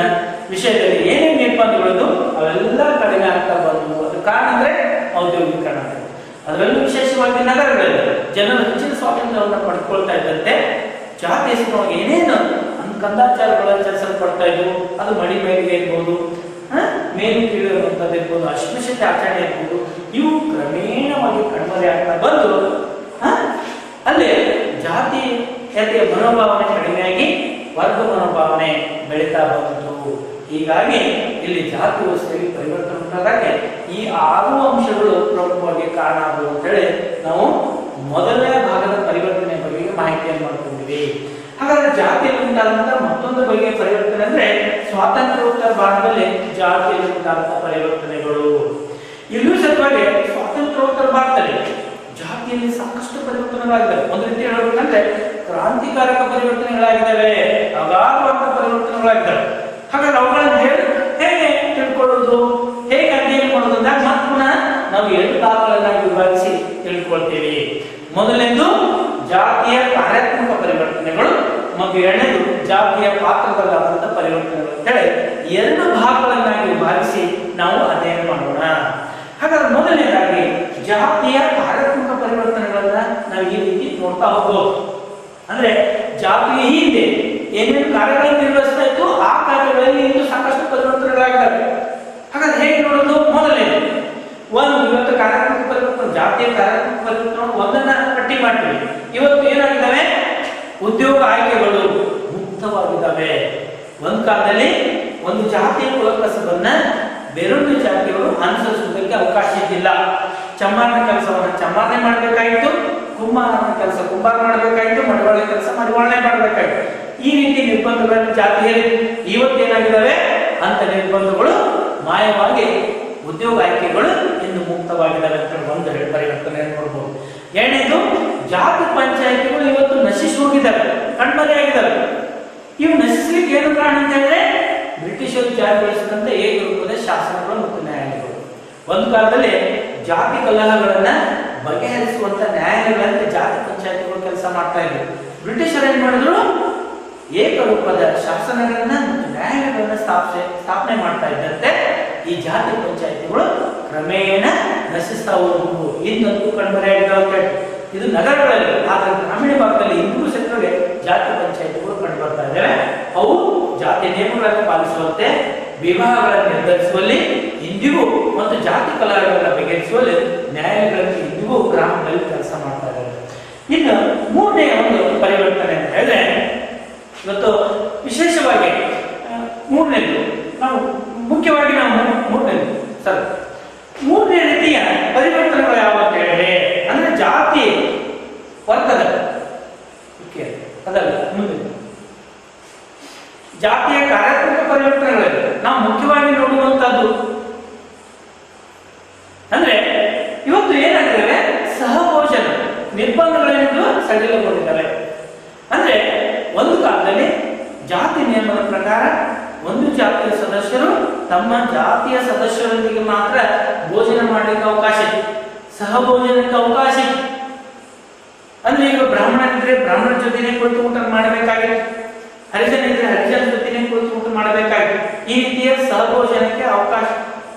ವಿಷಯದಲ್ಲಿ ಏನೇನು ನಿರ್ಬಂಧಗಳು ಅವೆಲ್ಲ ಕಡಿಮೆ ಆಗ್ತಾ ಬಂದು. ಅದು ಕಾರಣ ಅಂದ್ರೆ ಔದ್ಯೋಗೀಕರಣ. ಅದರಲ್ಲೂ ವಿಶೇಷವಾಗಿ ನಗರಗಳಲ್ಲಿ ಜನರು ಹೆಚ್ಚಿನ ಸ್ವಾತಂತ್ರ್ಯವನ್ನು ಪಡ್ಕೊಳ್ತಾ ಇದ್ದಂತೆ ಜಾತಿ ಹೆಸರಿನೊಳಗೆ ಏನೇನು ಕಂದಾಚಾರಗಳು ಆಚರಿಸಲ್ಪಡ್ತಾ ಇದ್ವು ಅದು ಮಡಿಮೇಲಿಗೆ ಇರ್ಬೋದು, ಮೇಲು ಕೀಳು ಅನ್ನುವಂಥದ್ದು ಇರ್ಬೋದು, ಅಸ್ಪೃಶ್ಯತೆ ಆಚರಣೆ ಇರ್ಬೋದು, ಇವು ಕ್ರಮೇಣವಾಗಿ ಕಣ್ಮರೆ ಆಗ್ತಾ ಬಂದು ಅಲ್ಲಿ ಜಾತೀಯತೆಯ ಮನೋಭಾವನೆ ಕಡಿಮೆಯಾಗಿ ವರ್ಗ ಮನೋಭಾವನೆ ಬೆಳೀತಾ ಬಂತು. ಹೀಗಾಗಿ ಇಲ್ಲಿ ಜಾತಿ ವ್ಯವಸ್ಥೆಯಲ್ಲಿ ಪರಿವರ್ತನೆ ಉಂಟಾಗಕ್ಕೆ ಈ 6 ಅಂಶಗಳು ಪ್ರಮುಖವಾಗಿ ಕಾರಣ ಆಗುವುದು ಅಂತ ಹೇಳಿ ನಾವು ಮೊದಲನೇ ಭಾಗದ ಪರಿವರ್ತನೆ ಬಗ್ಗೆ ಮಾಹಿತಿಯನ್ನು ಮಾಡಿಕೊಂಡಿವಿ. ಹಾಗಾದ್ರೆ ಜಾತಿಯಲ್ಲಿ ಉಂಟಾದಂತ ಮತ್ತೊಂದು ಬಗೆಯ ಪರಿವರ್ತನೆ ಅಂದ್ರೆ ಸ್ವಾತಂತ್ರ್ಯೋತ್ತರ ಭಾರತದಲ್ಲಿ ಜಾತಿಯಲ್ಲಿ ಉಂಟಾದಂತ ಪರಿವರ್ತನೆಗಳು. ಇಲ್ಲೂ ಸತ್ವಾಗಿ ಸ್ವಾತಂತ್ರ್ಯೋತ್ತರ ಭಾರತದಲ್ಲಿ ಜಾತಿಯಲ್ಲಿ ಸಾಕಷ್ಟು ಪರಿವರ್ತನೆಗಳಾಗಿದ್ದಾವೆ. ಒಂದು ರೀತಿ ಹೇಳಬೇಕಂದ್ರೆ ಕ್ರಾಂತಿಕಾರಕ ಪರಿವರ್ತನೆಗಳಾಗಿದ್ದಾವೆ, ಅಗಾಧವಾದ ಪರಿವರ್ತನೆಗಳಾಗಿದ್ದಾವೆ. ಹಾಗಾದ್ರೆ ಅವುಗಳನ್ನು ಹೇಗೆ ತಿಳ್ಕೊಳ್ಳೋದು, ಹೇಗೆ ಅಧ್ಯಯನ ಮಾಡೋದು ಅಂದಾಗ ಮತ್ತೆ ಪುನಃ ನಾವು 2 ಭಾಗಗಳನ್ನಾಗಿ ವಿಭಾಗಿಸಿ ತಿಳ್ಕೊಳ್ತೇವೆ. ಮೊದಲನೇದು ಜಾತಿಯ ಕಾರ್ಯಾತ್ಮಕ ಪರಿವರ್ತನೆಗಳು ಮತ್ತು ಎರಡನೇದು ಜಾತಿಯ ಪಾತ್ರದಲ್ಲಾದಂತ ಪರಿವರ್ತನೆಗಳು ಅಂತ ಹೇಳಿ 2 ಭಾಗಗಳನ್ನಾಗಿ ವಿಭಾಗಿಸಿ ನಾವು ಅಧ್ಯಯನ ಮಾಡೋಣ. ಹಾಗಾದ್ರೆ ಮೊದಲನೇದಾಗಿ ಜಾತಿಯ ಕಾರ್ಯಾತ್ಮಕ ಪರಿವರ್ತನೆಗಳನ್ನ ನಾವು ಈ ರೀತಿ ನೋಡ್ತಾ ಹೋಗ್ಬೋದು. ಅಂದ್ರೆ ಜಾತಿಯ ಹಿಂದೆ ಏನೇನು ಕಾರ್ಯಗಳನ್ನು ನಿರ್ವಹಿಸ್ತಾ ಇತ್ತು ಆ ಕಾರ್ಯಗಳಲ್ಲಿ ಇಂದು ಸಾಕಷ್ಟು ಪರಿವರ್ತನೆಗಳಾಗಿದ್ದಾವೆ. ಹಾಗಾದ್ರೆ ಹೇಗೆ ನೋಡೋದು? ಮೊದಲನೇದು ಇವತ್ತು ಕಾರ್ಯಾತ್ಮಕ ಪರಿವರ್ತನೆ, ಜಾತಿಯ ಕಾರ್ಯಾತ್ಮಕ ಪರಿವರ್ತನೆ ಒಂದನ್ನ ಪಟ್ಟಿ ಮಾಡ್ತೀವಿ. ಇವತ್ತು ಏನಾಗಿದ್ದಾವೆ? ಉದ್ಯೋಗ ಆಯ್ಕೆಗಳು ಮುಕ್ತವಾಗಿದ್ದಾವೆ. ಒಂದು ಕಾಲದಲ್ಲಿ ಒಂದು ಜಾತಿಯ ಕುಲಕಸಬನ್ನ ಬೇರೊಂದು ಜಾತಿಗಳು ಅನುಸರಿಸುವುದಕ್ಕೆ ಅವಕಾಶ ಇದ್ದಿಲ್ಲ. ಚಮ್ಮಾರನ ಕೆಲಸವನ್ನ ಚಮ್ಮಾರನೆ ಮಾಡಬೇಕಾಗಿತ್ತು, ಕುಂಬಾರನ ಕೆಲಸ ಕುಂಬಾರ ಮಾಡಬೇಕಾಗಿತ್ತು, ಮಡಿವಾಳ ಕೆಲಸ ಮಡಿವಾಳನೆ ಮಾಡಬೇಕಾಗಿತ್ತು. ಈ ರೀತಿ ನಿರ್ಬಂಧಗಳನ್ನು ಜಾತಿಯಲ್ಲಿ ಇವತ್ತೇನಾಗಿದ್ದಾವೆ ಅಂತ ನಿರ್ಬಂಧಗಳು ಮಾಯವಾಗಿ ಉದ್ಯೋಗ ಆಯ್ಕೆಗಳು ಇನ್ನು ಮುಕ್ತವಾಗಿದ್ದಾವೆ ಅಂತ ಒಂದು ಪರಿವರ್ತನೆ ನೋಡಬಹುದು. ಎರಡನೇದು ಜಾತಿ ಪಂಚಾಯಿತಿಗಳು ಇವತ್ತು ನಶಿಸಿ ಹೋಗಿದ್ದಾವೆ, ಕಣ್ಮರೆಯಾಗಿದ್ದಾವೆ. ಇವು ನಶಿಸಲಿಕ್ಕೆ ಏನು ಕಾರಣ ಅಂತ ಹೇಳಿದ್ರೆ ಬ್ರಿಟಿಷರು ಜಾರಿಗೊಳಿಸಿದಂತೆ ಏಕರೂಪದ ಶಾಸನಗಳು ಮತ್ತು ನ್ಯಾಯಾಲಯಗಳು. ಒಂದು ಕಾಲದಲ್ಲಿ ಜಾತಿ ಕಲಹಗಳನ್ನ ಬಗೆಹರಿಸುವಂತ ನ್ಯಾಯಾಲಯಗಳಂತೆ ಜಾತಿ ಪಂಚಾಯಿತಿಗಳು ಕೆಲಸ ಮಾಡ್ತಾ ಇದ್ರು. ಬ್ರಿಟಿಷರು ಏನ್ ಮಾಡಿದ್ರು, ಏಕರೂಪದ ಶಾಸನಗಳನ್ನ ಮತ್ತು ನ್ಯಾಯಾಲಯಗಳನ್ನ ಸ್ಥಾಪನೆ ಮಾಡ್ತಾ ಇದ್ದಂತೆ ಈ ಜಾತಿ ಪಂಚಾಯಿತಿಗಳು ಕ್ರಮೇಣ ನಶಿಸ್ತಾ ಹೋಗುವುದು. ಇನ್ನೊಂದು ಕಣ್ಮರೆಯಾಗಿದ್ದಾವೆ. ಇದು ನಗರಗಳಲ್ಲಿ, ಆದರೆ ಗ್ರಾಮೀಣ ಭಾಗದಲ್ಲಿ ಇಂದಿಗೂ ಸಹಿತ ಜಾತಿ ಪಂಚಾಯಿತಿಗಳು ಕಂಡು ಬರ್ತಾ ಇದ್ದಾವೆ. ಅವು ಜಾತಿ ನಿಯಮಗಳನ್ನು ಪಾಲಿಸುವಂತೆ, ವಿವಾಹಗಳನ್ನು ನಿರ್ಧರಿಸುವಲ್ಲಿ ಇಂದಿಗೂ ಮತ್ತು ಜಾತಿ ಕಲಹಗಳನ್ನು ಬಗೆಹರಿಸುವಲ್ಲಿ ನ್ಯಾಯಾಲಯಗಳಲ್ಲಿ ಇಂದಿಗೂ ಗ್ರಾಮಗಳಲ್ಲಿ ಕೆಲಸ ಮಾಡ್ತಾ ಇದ್ದಾರೆ. ಇನ್ನು ಮೂರನೇ ಒಂದು ಪರಿವರ್ತನೆ ಅಂತ ಹೇಳಿದ್ರೆ ಇವತ್ತು ವಿಶೇಷವಾಗಿ ಮೂರನೇದು ಮುಖ್ಯವಾಗಿ ನಾವು ಮೂರನೇ ರೀತಿಯ ಪರಿವರ್ತನೆಗಳು ಯಾವ ಅಂತ ಹೇಳಿದ್ರೆ ಅಂದ್ರೆ ಜಾತಿ ವರ್ಗದ ಅದಲ್ಲ, ಮುಂದೆ ಜಾತಿಯ ಕಾರ್ಯಾತ್ಮಕ ಪರಿವರ್ತನೆಗಳಿವೆ. ನಾವು ಮುಖ್ಯವಾಗಿ ನೋಡುವಂತದ್ದು ಅಂದ್ರೆ ಇವತ್ತು ಏನಾಗ್ತದೆ, ಸಹಭೋಜನ ನಿರ್ಬಂಧಗಳೆಂದು ಸಡಿಲಗೊಂಡಿದ್ದಾವೆ. ಅಂದ್ರೆ ಒಂದು ಕಾಲದಲ್ಲಿ ಜಾತಿ ನಿಯಮದ ಪ್ರಕಾರ ಒಂದು ಜಾತಿಯ ಸದಸ್ಯರು ತಮ್ಮ ಜಾತಿಯ ಸದಸ್ಯರೊಂದಿಗೆ ಮಾತ್ರ ಭೋಜನ ಮಾಡಲಿಕ್ಕೆ ಅವಕಾಶ ಇದೆ, ಸಹಭೋಜನಕ್ಕೆ ಅವಕಾಶ ಇದೆ. ಅಂದ್ರೆ ಈಗ ಬ್ರಾಹ್ಮಣರಿದ್ರೆ ಬ್ರಾಹ್ಮಣರ ಜೊತೆನೆ ಕುಳಿತು ಊಟ ಮಾಡಬೇಕಾಗಿತ್ತು, ಹರಿಜನ ಇದ್ರೆ ಹರಿಜನ ಜೊತೆನೆ ಕುಳಿತು ಊಟ ಮಾಡಬೇಕಾಗಿತ್ತು. ಈ ರೀತಿಯ ಸಹಭೋಜನಕ್ಕೆ ಅವಕಾಶ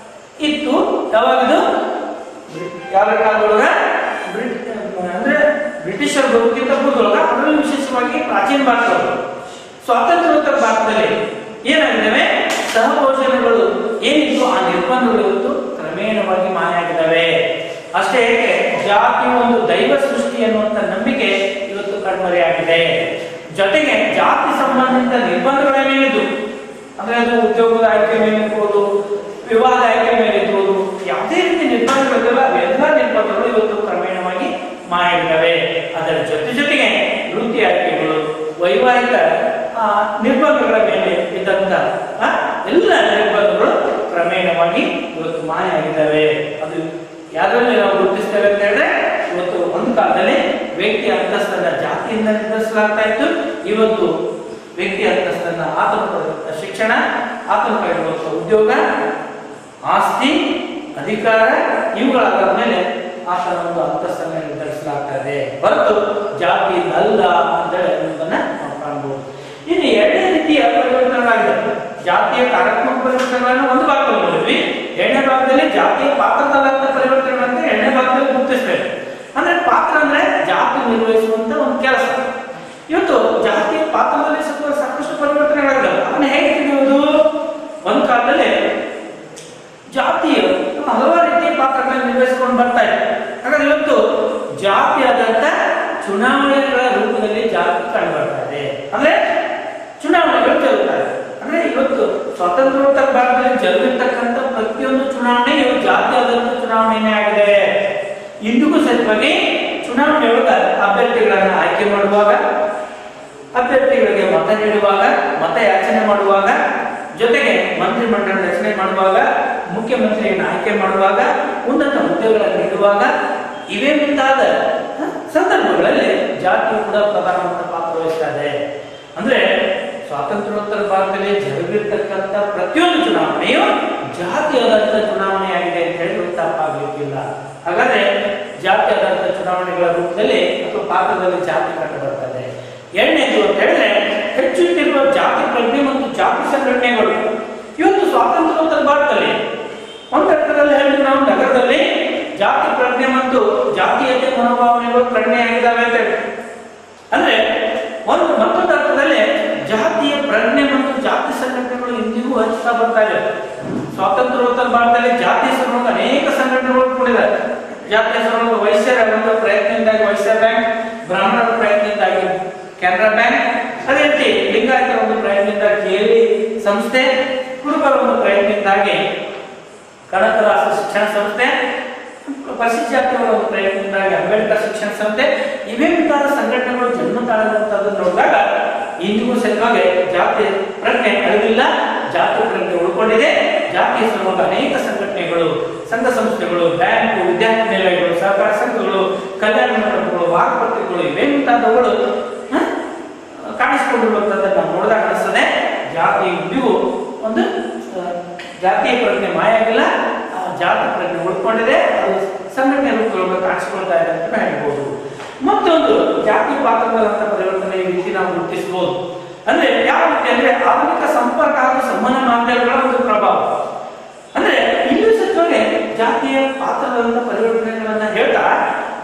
ಇತ್ತು. ಯಾವಾಗಿದು ಯಾವ ಕಾಲದೊಳಗ ಅಂದ್ರೆ ಬ್ರಿಟಿಷರು ಬರೋಕ್ಕಿಂತ ಮೊದಲೊಳಗ, ಅದರಲ್ಲೂ ವಿಶೇಷವಾಗಿ ಪ್ರಾಚೀನ ಭಾರತದೊಳಗೆ ಸ್ವಾತಂತ್ರ್ಯೋತ್ತರ ಭಾರತದಲ್ಲಿ ಏನಾಗಿದ್ದಾವೆ, ಸಹಭೋಜನಗಳು ಏನಿತ್ತು ಆ ನಿರ್ಬಂಧಗಳು ಇವತ್ತು ಕ್ರಮೇಣವಾಗಿ ಮಾಯಾಗಿದ್ದಾವೆ. ಅಷ್ಟೇ ಏಕೆ, ಜಾತಿ ಒಂದು ದೈವ ಸೃಷ್ಟಿ ಅನ್ನುವಂಥ ನಂಬಿಕೆ ಇವತ್ತು ಕಣ್ಮರೆಯಾಗಿದೆ. ಜೊತೆಗೆ ಜಾತಿ ಸಂಬಂಧಿತ ನಿರ್ಬಂಧಗಳ ಮೇಲಿದ್ದು, ಅಂದ್ರೆ ಅದು ಉದ್ಯೋಗದ ಆಯ್ಕೆ ಮೇಲಿರ್ಬೋದು, ವಿವಾಹದ ಆಯ್ಕೆ ಮೇಲಿರ್ಬೋದು, ಯಾವುದೇ ರೀತಿ ನಿರ್ಬಂಧಗಳಿಲ್ಲ, ಎಲ್ಲ ನಿರ್ಬಂಧಗಳು ಇವತ್ತು ಕ್ರಮೇಣವಾಗಿ ಮಾಯಾಗಿದ್ದಾವೆ. ಅದರ ಜೊತೆಗೆ ವೃತ್ತಿ ಆಯ್ಕೆಗಳು, ವೈವಾಹಿಕ ನಿರ್ಬಂಧಗಳ ಮೇಲೆ ಇದ್ದಂತ ಎಲ್ಲ ನಿರ್ಬಂಧಗಳು ಕ್ರಮೇಣವಾಗಿ ಇವತ್ತು ಮಾಯಾಗಿದ್ದಾವೆ. ಅದು ಯಾವ್ದ್ರಲ್ಲಿ ನಾವು ಗುರುತಿಸ್ತೇವೆ ಅಂತ ಹೇಳಿದ್ರೆ, ಇವತ್ತು ಒಂದು ಕಾಲದಲ್ಲಿ ವ್ಯಕ್ತಿ ಅಂತಸ್ತನ್ನ ಜಾತಿಯಿಂದ ನಿರ್ಧರಿಸಲಾಗ್ತಾ ಇತ್ತು. ಇವತ್ತು ವ್ಯಕ್ತಿ ಅಂತಸ್ತನ್ನ ಆತನ ಶಿಕ್ಷಣ, ಆತನ ಪಡೆಯುವಂತ ಉದ್ಯೋಗ, ಆಸ್ತಿ, ಅಧಿಕಾರ ಇವುಗಳಾದ ಮೇಲೆ ಆತನ ಒಂದು ಅಂತಸ್ತನ್ನ ನಿರ್ಧರಿಸಲಾಗ್ತಾ ಇದೆ, ಹೊರತು ಜಾತಿ ಅಲ್ಲ ಅಂತ ಹೇಳುವುದನ್ನ ನಾವು ಕಾಣಬಹುದು. ಇನ್ನು ಎರಡನೇ ರೀತಿಯ ಪರಿವರ್ತನೆಗಳಾಗಿದೆ. ಜಾತಿಯ ಕಾರ್ಯಾತ್ಮಕ ಪರಿವರ್ತನೆಗಳನ್ನು ಒಂದು ಭಾಗದಲ್ಲಿ ನೋಡಿದ್ವಿ. ಎರಡನೇ ಭಾಗದಲ್ಲಿ ಜಾತಿಯ ಪಾತ್ರದಲ್ಲಾದ ಪರಿವರ್ತನೆಗಳಂತ ಎರಡನೇ ಭಾಗದಲ್ಲಿ ಗುರುತಿಸ್ತೇವೆ. ಅಂದ್ರೆ ಪಾತ್ರ ಅಂದ್ರೆ ಜಾತಿ ನಿರ್ವಹಿಸುವಂತ ಒಂದು ಕೆಲಸ. ಇವತ್ತು ಜಾತಿಯ ಪಾತ್ರದಲ್ಲಿ ಸಾಕಷ್ಟು ಪರಿವರ್ತನೆಗಳಾಗಿದ್ದಾವೆ. ಅದನ್ನ ಹೇಗೆ ತಿಳಿಯುವುದು? ಒಂದು ಕಾಲದಲ್ಲಿ ಜಾತಿಯು ಹಲವಾರು ರೀತಿಯ ಪಾತ್ರಗಳನ್ನು ನಿರ್ವಹಿಸಿಕೊಂಡು ಬರ್ತಾ ಇದೆ. ಹಾಗಾದ್ರೆ ಇವತ್ತು ಜಾತಿಯಾದಂತ ಚುನಾವಣೆಗಳ ರೂಪದಲ್ಲಿ ಜಾತಿ ಕಂಡು ಬರ್ತಾ ಇದೆ. ಅಂದ್ರೆ ಚುನಾವಣೆಗಳು ಜರುಗುತ್ತಾರೆ. ಅಂದ್ರೆ ಇವತ್ತು ಸ್ವಾತಂತ್ರ್ಯೋತ್ತರ ಭಾರತದಲ್ಲಿ ಜರುಗಿರ್ತಕ್ಕಂಥ ಪ್ರತಿಯೊಂದು ಚುನಾವಣೆಯು ಜಾತಿಯಾದಂತ ಚುನಾವಣೆನೇ ಆಗಿದೆ. ಇಂದಿಗೂ ಸಹಿತವಾಗಿ ಚುನಾವಣೆಯೊಳಗ ಅಭ್ಯರ್ಥಿಗಳನ್ನ ಆಯ್ಕೆ ಮಾಡುವಾಗ, ಅಭ್ಯರ್ಥಿಗಳಿಗೆ ಮತ ನೀಡುವಾಗ, ಮತ ಯಾಚನೆ ಮಾಡುವಾಗ, ಜೊತೆಗೆ ಮಂತ್ರಿ ಮಂಡಲ ರಚನೆ ಮಾಡುವಾಗ, ಮುಖ್ಯಮಂತ್ರಿಯನ್ನು ಆಯ್ಕೆ ಮಾಡುವಾಗ, ಉನ್ನತ ಹುದ್ದೆಗಳನ್ನು ನೀಡುವಾಗ, ಇವೇ ಮುಂತಾದ ಸಂದರ್ಭಗಳಲ್ಲಿ ಜಾತಿಯು ಕೂಡ ಪ್ರಧಾನವಾದ ಪಾತ್ರ ವಹಿಸ್ತಾ ಇದೆ. ಅಂದ್ರೆ ಸ್ವಾತಂತ್ರ್ಯೋತ್ತರ ಭಾರತದಲ್ಲಿ ಜರುಗಿರ್ತಕ್ಕಂಥ ಪ್ರತಿಯೊಂದು ಚುನಾವಣೆಯು ಜಾತಿಯಾದಂಥ ಚುನಾವಣೆಯಾಗಿದೆ ಅಂತ ಹೇಳಿ ತಪ್ಪಾಗಲಿಕ್ಕಿಲ್ಲ. ಹಾಗಾದ್ರೆ ಜಾತಿಯಾದಂಥ ಚುನಾವಣೆಗಳ ರೂಪದಲ್ಲಿ ಅಥವಾ ಪಾತ್ರದಲ್ಲಿ ಜಾತಿ ಕಂಡು ಬರ್ತದೆ. ಎರಡನೇದು ಅಂತ ಹೇಳಿದ್ರೆ ಹೆಚ್ಚುತ್ತಿರುವ ಜಾತಿ ಪ್ರಜ್ಞೆ ಮತ್ತು ಜಾತಿ ಸಂಘಟನೆಗಳು. ಇವತ್ತು ಸ್ವಾತಂತ್ರ್ಯೋತ್ತರ ಭಾರತದಲ್ಲಿ ಒಂದು ಅರ್ಥದಲ್ಲಿ ಹೇಳಿದ್ರೆ ನಾವು ನಗರದಲ್ಲಿ ಜಾತಿ ಪ್ರಜ್ಞೆ ಮತ್ತು ಜಾತೀಯತೆ ಮನೋಭಾವನೆಗಳು ಕಡಿಮೆಯಾಗಿದ್ದಾವೆ ಅಂತ ಹೇಳಿ. ಅಂದ್ರೆ ಮತ್ತೊಂದು ಅರ್ಥದಲ್ಲಿ ಜಾತಿಯ ಪ್ರಜ್ಞೆ ಮತ್ತು ಜಾತಿ ಸಂಘಟನೆಗಳು ಇಂದಿಗೂ ಹೆಚ್ಚುತ್ತಾ ಬರ್ತಾ ಇದೆ. ಸ್ವಾತಂತ್ರ್ಯೋತ್ತರ ಭಾರತದಲ್ಲಿ ಜಾತಿ ಹೆಸರು ಅನೇಕ ಸಂಘಟನೆಗಳು ಕೂಡಿದ್ದಾರೆ. ಜಾತಿ ಹೆಸರು ವೈಶ್ಯರ ಒಂದು ಪ್ರಯತ್ನದಿಂದಾಗಿ ವೈಶ್ಯ ಬ್ಯಾಂಕ್, ಬ್ರಾಹ್ಮಣರ ಪ್ರಯತ್ನದಿಂದಾಗಿ ಕೆನರಾ ಬ್ಯಾಂಕ್, ಅದೇ ರೀತಿ ಲಿಂಗಾಯತರ ಒಂದು ಪ್ರಯತ್ನದಿಂದ KLE ಸಂಸ್ಥೆ, ಕುರುಬರ ಒಂದು ಪ್ರಯತ್ನದಿಂದಾಗಿ ಕನಕದಾಸ ಶಿಕ್ಷಣ ಸಂಸ್ಥೆ, ಪರಿಶಿಷ್ಟ ಜಾತಿಯವರ ಒಂದು ಪ್ರಯತ್ನದಿಂದಾಗಿ ಅಂಬೇಡ್ಕರ್ ಶಿಕ್ಷಣ ಸಂಸ್ಥೆ, ಇವೇ ಮುಂತಾದ ಸಂಘಟನೆಗಳು ಜನ್ಮ ತಾಳದಂತದ್ದು ನೋಡಿದಾಗ ಇಂದಿಗೂ ಸಹಿತವಾಗಿ ಜಾತಿ ಪ್ರಜ್ಞೆ ಅಳಿದಿಲ್ಲ, ಜಾತಿ ಪ್ರಜ್ಞೆ ಉಳ್ಕೊಂಡಿದೆ. ಜಾತಿ ಹೆಸರು ಅನೇಕ ಸಂಘಟನೆಗಳು ಇಲಾಖೆಗಳು, ಸಂಘ ಸಂಸ್ಥೆಗಳು, ಬ್ಯಾಂಕು, ವಿದ್ಯಾರ್ಥಿ ನಿಲಯಗಳು, ಸಹಕಾರ ಸಂಘಗಳು, ಕಲ್ಯಾಣ ಮಂಟಪಗಳು, ವಾರಪತ್ರಿಕೆಗಳು ಇವೇ ಮುಂತಾದವುಗಳು ಕಾಣಿಸಿಕೊಂಡಿರುವಂತದ್ದನ್ನು ನಾವು ನೋಡಿದಾಗ ಅನಿಸ್ತದೆ ಜಾತಿ ಇವು ಒಂದು ಜಾತಿಯ ಪ್ರಜ್ಞೆ ಮಾಯ ಆಗಿಲ್ಲ, ಜಾತಿ ಪ್ರಜ್ಞೆ ಉಳ್ಕೊಂಡಿದೆ, ಅದು ಸಂಘಟನೆ ರೂಪದೊಳಗೆ ಕಾಣಿಸಿಕೊಳ್ತಾ ಇದೆ ಅಂತ ಹೇಳ್ಬೋದು. ಮತ್ತೊಂದು ಜಾತಿ ಪಾತ್ರಗಳಂತ ಪರಿವರ್ತನೆ ಈ ರೀತಿ ನಾವು ಗುರುತಿಸಬಹುದು. ಅಂದ್ರೆ ಯಾವ ರೀತಿ ಅಂದ್ರೆ ಆಧುನಿಕ ಸಂಪರ್ಕ ಹಾಗೂ ಸಂವಹನ ಮಾಧ್ಯಮಗಳ ಒಂದು ಪ್ರಭಾವ. ಅಂದ್ರೆ ಇಲ್ಲೂ ಸತ್ವಗೆ ಜಾತಿಯ ಪಾತ್ರದಂತ ಪರಿವರ್ತನೆಗಳನ್ನ ಹೇಳ್ತಾ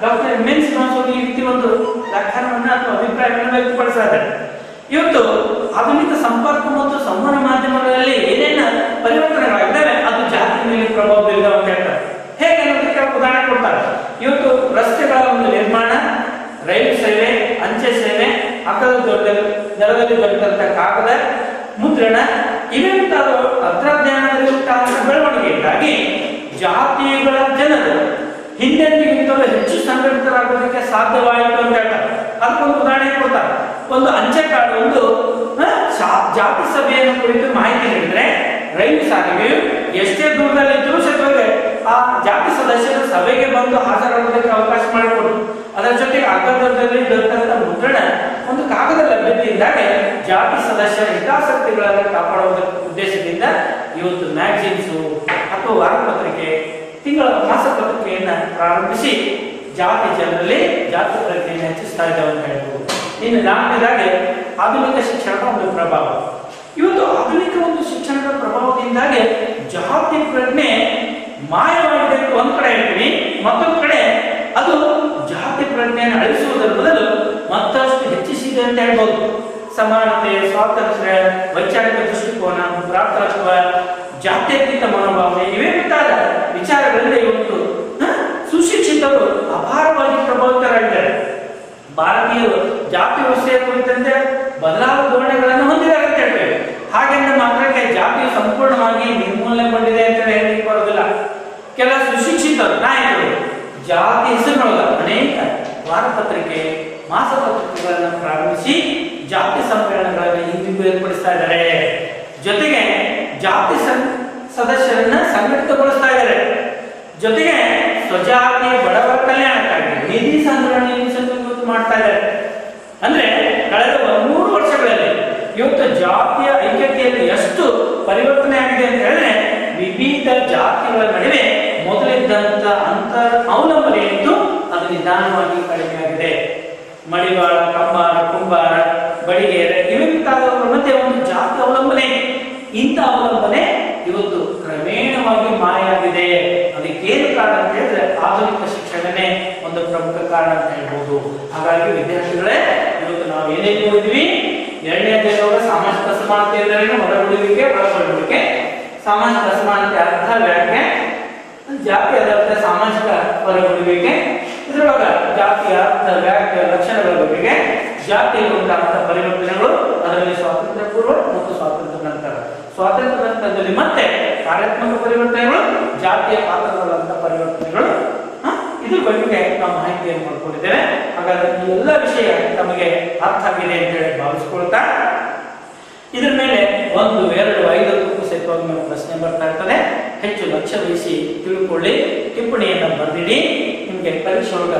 ಡಾಕ್ಟರ್ ಎಂ.ಎನ್. ಶ್ರೀನಿವಾಸ್ ಈ ರೀತಿ ಒಂದು ವ್ಯಾಖ್ಯಾನವನ್ನ ಅಥವಾ ಅಭಿಪ್ರಾಯವನ್ನು ವ್ಯಕ್ತಪಡಿಸಿದ್ದಾರೆ. ಇವತ್ತು ಆಧುನಿಕ ಸಂಪರ್ಕ ಮತ್ತು ಸಂವಹನ ಮಾಧ್ಯಮಗಳಲ್ಲಿ ಏನೇನು ಪರಿವರ್ತನೆಗಳಾಗಿದ್ದಾವೆ ಅದು ಜಾತಿ ಮೇಲೆ ಪ್ರಭಾವ ಬೀರಿದವ ಅಂತ ಹೇಳ್ತಾರೆ. ಹೇಗೆ ಅನ್ನೋದಕ್ಕೆ ಉದಾಹರಣೆ ಕೊಡ್ತಾರೆ. ಇವತ್ತು ರಸ್ತೆಗಳ ಒಂದು ನಿರ್ಮಾಣ, ರೈಲು ಸೇವೆ, ಅಂಚೆ ಸೇವೆ, ದರದಲ್ಲಿ ದೊರೆತಂತ ಕಾಗದ, ಮುದ್ರಣ ಇವೇ ಮುಂತಾದ ತಂತ್ರಜ್ಞಾನದಲ್ಲಿ ಉಂಟಾದ ಬೆಳವಣಿಗೆಯಿಂದಾಗಿ ಜಾತಿಗಳ ಜನರು ಹಿಂದೆಂದಿಗಿಂತಲೂ ಹೆಚ್ಚು ಸಂಘಟಿತರಾಗೋದಕ್ಕೆ ಸಾಧ್ಯವಾಯಿತು ಅಂತ ಹೇಳ್ತಾರೆ. ಅದಕ್ಕೊಂದು ಉದಾಹರಣೆ ಕೊಡ್ತಾರೆ. ಒಂದು ಅಂಚೆ ಕಾರ್ಡ್ ಒಂದು ಜಾತಿ ಸಭೆಯನ್ನು ಕುರಿತು ಮಾಹಿತಿ ನೀಡಿದ್ರೆ ರೈಲು ಸಾರಿಗೆಯು ಎಷ್ಟೇ ದೂರದಲ್ಲಿದ್ದರೂ ಸತ್ವಗೆ ಆ ಜಾತಿ ಸದಸ್ಯರು ಸಭೆಗೆ ಬಂದು ಹಾಜರಾಗುವುದಕ್ಕೆ ಅವಕಾಶ ಮಾಡಿಕೊಡು. ಅದರ ಜೊತೆಗೆ ಅಗ್ಗದಲ್ಲಿ ದೊರೆತಂತ ಮುದ್ರಣ ಒಂದು ಕಾಗದ ಲಭ್ಯತೆಯಿಂದಾಗಿ ಜಾತಿ ಸದಸ್ಯರ ಹಿತಾಸಕ್ತಿಗಳನ್ನು ಕಾಪಾಡುವ ಉದ್ದೇಶದಿಂದ ಇವತ್ತು ಮ್ಯಾಗಝಿನ್ಸು ಅಥವಾ ವಾರಪತ್ರಿಕೆ, ತಿಂಗಳ ಮಾಸಪತ್ರಿಕೆಯನ್ನ ಪ್ರಾರಂಭಿಸಿ ಜಾತಿ ಜನರಲ್ಲಿ ಜಾತಿ ಪ್ರಜ್ಞೆಯನ್ನು ಹೆಚ್ಚಿಸ್ತಾ ಇದ್ದಾವೆ ಅಂತ ಹೇಳ್ಬೋದು. ಇನ್ನು ನಾಲ್ಕನೇದಾಗಿ ಆಧುನಿಕ ಶಿಕ್ಷಣದ ಒಂದು ಪ್ರಭಾವ. ಇವತ್ತು ಆಧುನಿಕ ಒಂದು ಶಿಕ್ಷಣದ ಪ್ರಭಾವದಿಂದಾಗಿ ಜಾತಿ ಪ್ರಜ್ಞೆ ಮಾಯವಾಗಿದೆ ಒಂದ್ ಕಡೆ ಹೇಳ್ತೀವಿ, ಮತ್ತೊಂದು ಕಡೆ ಅದು ಜಾತಿ ಪ್ರಜ್ಞೆಯನ್ನು ಅಳಿಸುವುದರ ಬದಲು ಮತ್ತಷ್ಟು ಹೆಚ್ಚಿಸಿದೆ ಅಂತ ಹೇಳ್ಬೋದು. ಸಮಾನತೆ, ಸ್ವಾತಂತ್ರ್ಯ, ವೈಚಾರಿಕ ದೃಷ್ಟಿಕೋನ, ಭ್ರಾತೃತ್ವ, ಜಾತ್ಯತೀತ ಮನೋಭಾವನೆ ಇವೇ ಮುಂತಾದ ವಿಚಾರಗಳಿಂದ ಇವತ್ತು ಸುಶಿಕ್ಷಿತರು ಅಪಾರವಾಗಿ ಪ್ರಭಾವಿತರಾಗಿದ್ದಾರೆ. ಭಾರತೀಯರು ಜಾತಿ ವ್ಯವಸ್ಥೆಯ ಕುರಿತಂತೆ ಬದಲಾದ ಧೋರಣೆಗಳನ್ನು ಹೊಂದಿದ್ದಾರೆ ಅಂತ ಹೇಳ್ತೇವೆ. ಹಾಗೆಂದ ಮಾತ್ರಕ್ಕೆ ಜಾತಿಯು ಸಂಪೂರ್ಣವಾಗಿ ನಿರ್ಮೂಲನೆಗೊಂಡಿದೆ ಅಂತ ಹೇಳಲಿಕ್ಕೆ ಬರೋದಿಲ್ಲ. ಕೆಲ ಸುಶಿಕ್ಷಿತ ನಾಯಕರು ಜಾತಿ ಹೆಸರಿನೊಳಗ ಅನೇಕ ವಾರಪತ್ರಿಕೆ, ಮಾಸಪತ್ರಿಕೆಗಳನ್ನು ಪ್ರಾರಂಭಿಸಿ ಜಾತಿ ಸಮ್ಮೇಳನಗಳನ್ನು ಇಂದಿಗೂ ಏರ್ಪಡಿಸ್ತಾ ಇದ್ದಾರೆ. ಜೊತೆಗೆ ಜಾತಿ ಸದಸ್ಯರನ್ನ ಸಂಘಟಿತಗೊಳಿಸ್ತಾ ಇದ್ದಾರೆ. ಜೊತೆಗೆ ಸ್ವಜಾತಿ ಬಡವರ ಕಲ್ಯಾಣಕ್ಕಾಗಿ ನಿಧಿ ಸಂಗ್ರಹಣೆಯನ್ನು ಮಾಡ್ತಾ ಇದ್ದಾರೆ. ಅಂದ್ರೆ ಕಳೆದ 3 ವರ್ಷಗಳಲ್ಲಿ ಇವತ್ತು ಜಾತಿಯ ಐಕ್ಯತೆಯಲ್ಲಿ ಎಷ್ಟು ಪರಿವರ್ತನೆ ಆಗಿದೆ ಅಂತ ಹೇಳಿದ್ರೆ ವಿವಿಧ ಜಾತಿಗಳ ನಡುವೆ ಮೊದಲಿದ್ದಂತ ಅವಲಂಬನೆ ಇದ್ದು ಅದು ನಿಧಾನವಾಗಿ ಕಡಿಮೆ ಆಗಿದೆ. ಮಡಿವಾಳ, ಕಂಬಾರ, ಕುಂಬಾರ, ಬಡಿಗೇರೆ ಇವಂತಾದವರ ಮಧ್ಯೆ ಒಂದು ಜಾತಿ ಅವಲಂಬನೆ, ಇಂಥ ಅವಲಂಬನೆ ಇವತ್ತು ಕ್ರಮೇಣವಾಗಿ ಮಾಯಾಗಿದೆ. ಅದಕ್ಕೇನು ಕಾರಣ ಅಂತ ಹೇಳಿದ್ರೆ ಆಧುನಿಕ ಶಿಕ್ಷಣನೇ ಒಂದು ಪ್ರಮುಖ ಕಾರಣ ಅಂತ ಹೇಳ್ಬೋದು. ಹಾಗಾಗಿ ವಿದ್ಯಾರ್ಥಿಗಳೇ, ಇವತ್ತು ನಾವು ಏನೇನು ನೋಡಿದ್ವಿ, 2ನೇ ಅಧ್ಯಾಯದೊಳಗೆ ಸಾಮಾಜಿಕ ಅಸಮಾನತೆ ಎಂದರೇನು, ಹೊರಗುಡುವಿಕೆ, ಒಳಗೊಳ್ಳುವಿಕೆ, ಸಾಮಾಜಿಕ ಅಸಮಾನತೆ ಅರ್ಥ, ವ್ಯಾಖ್ಯೆ, ಜಾತಿ ಅರ್ಥ, ಸಾಮಾಜಿಕ ಹೊರಗುಡುವಿಕೆ, ಇದರೊಳಗ ಜಾತಿಯ ಅರ್ಥ, ವ್ಯಾಖ್ಯೆ, ಲಕ್ಷಣಗಳ ಬಗೆಗೆ, ಜಾತಿಯಲ್ಲಿ ಉಂಟಾದಂತಹ ಪರಿವರ್ತನೆಗಳು, ಅದರಲ್ಲಿ ಸ್ವಾತಂತ್ರ್ಯ ಪೂರ್ವ ಮತ್ತು ಸ್ವಾತಂತ್ರ್ಯ ನಂತರ, ಸ್ವಾತಂತ್ರ್ಯ ನಂತರದಲ್ಲಿ ಮತ್ತೆ ಕಾರ್ಯಾತ್ಮಕ ಪರಿವರ್ತನೆಗಳು, ಜಾತಿಯ ಪಾತ್ರಗಳಂತ ಪರಿವರ್ತನೆಗಳು, ಇದ್ರ ಬಗ್ಗೆ ನಾವು ಮಾಹಿತಿಯನ್ನು ಮಾಡ್ಕೊಂಡಿದ್ದೇವೆ. ಹಾಗಾದ್ರೆ ಈ ಎಲ್ಲ ವಿಷಯ ತಮಗೆ ಅರ್ಥ ಆಗಿದೆ ಅಂತ ಹೇಳಿ ಭಾವಿಸ್ಕೊಳ್ತಾ, ಇದ್ರ ಮೇಲೆ 1, 2, 5 ಸಹಿತವಾಗಿ ನಮಗೆ ಪ್ರಶ್ನೆ ಬರ್ತಾ ಇರ್ತದೆ. ಹೆಚ್ಚು ಲಕ್ಷ್ಯ ವಹಿಸಿ ತಿಳ್ಕೊಳ್ಳಿ, ಟಿಪ್ಪಣಿಯನ್ನು ಬರೆದಿಡಿ. ನಿಮಗೆ ಪರೀಕ್ಷೆ ಒಳಗ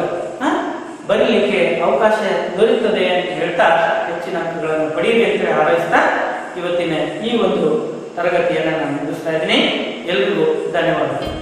ಬರೀಲಿಕ್ಕೆ ಅವಕಾಶ ದೊರೆಯುತ್ತದೆ ಅಂತ ಹೇಳ್ತಾ ಹೆಚ್ಚಿನ ಅಂಕಗಳನ್ನು ಪಡೆಯಲಿ ಅಂತ ಹಾರೈಸ್ತಾ ಇವತ್ತಿನ ಈ ಒಂದು ತರಗತಿಯನ್ನು ನಾನು ಮುಗಿಸ್ತಾ ಇದ್ದೀನಿ. ಎಲ್ರಿಗೂ ಧನ್ಯವಾದಗಳು.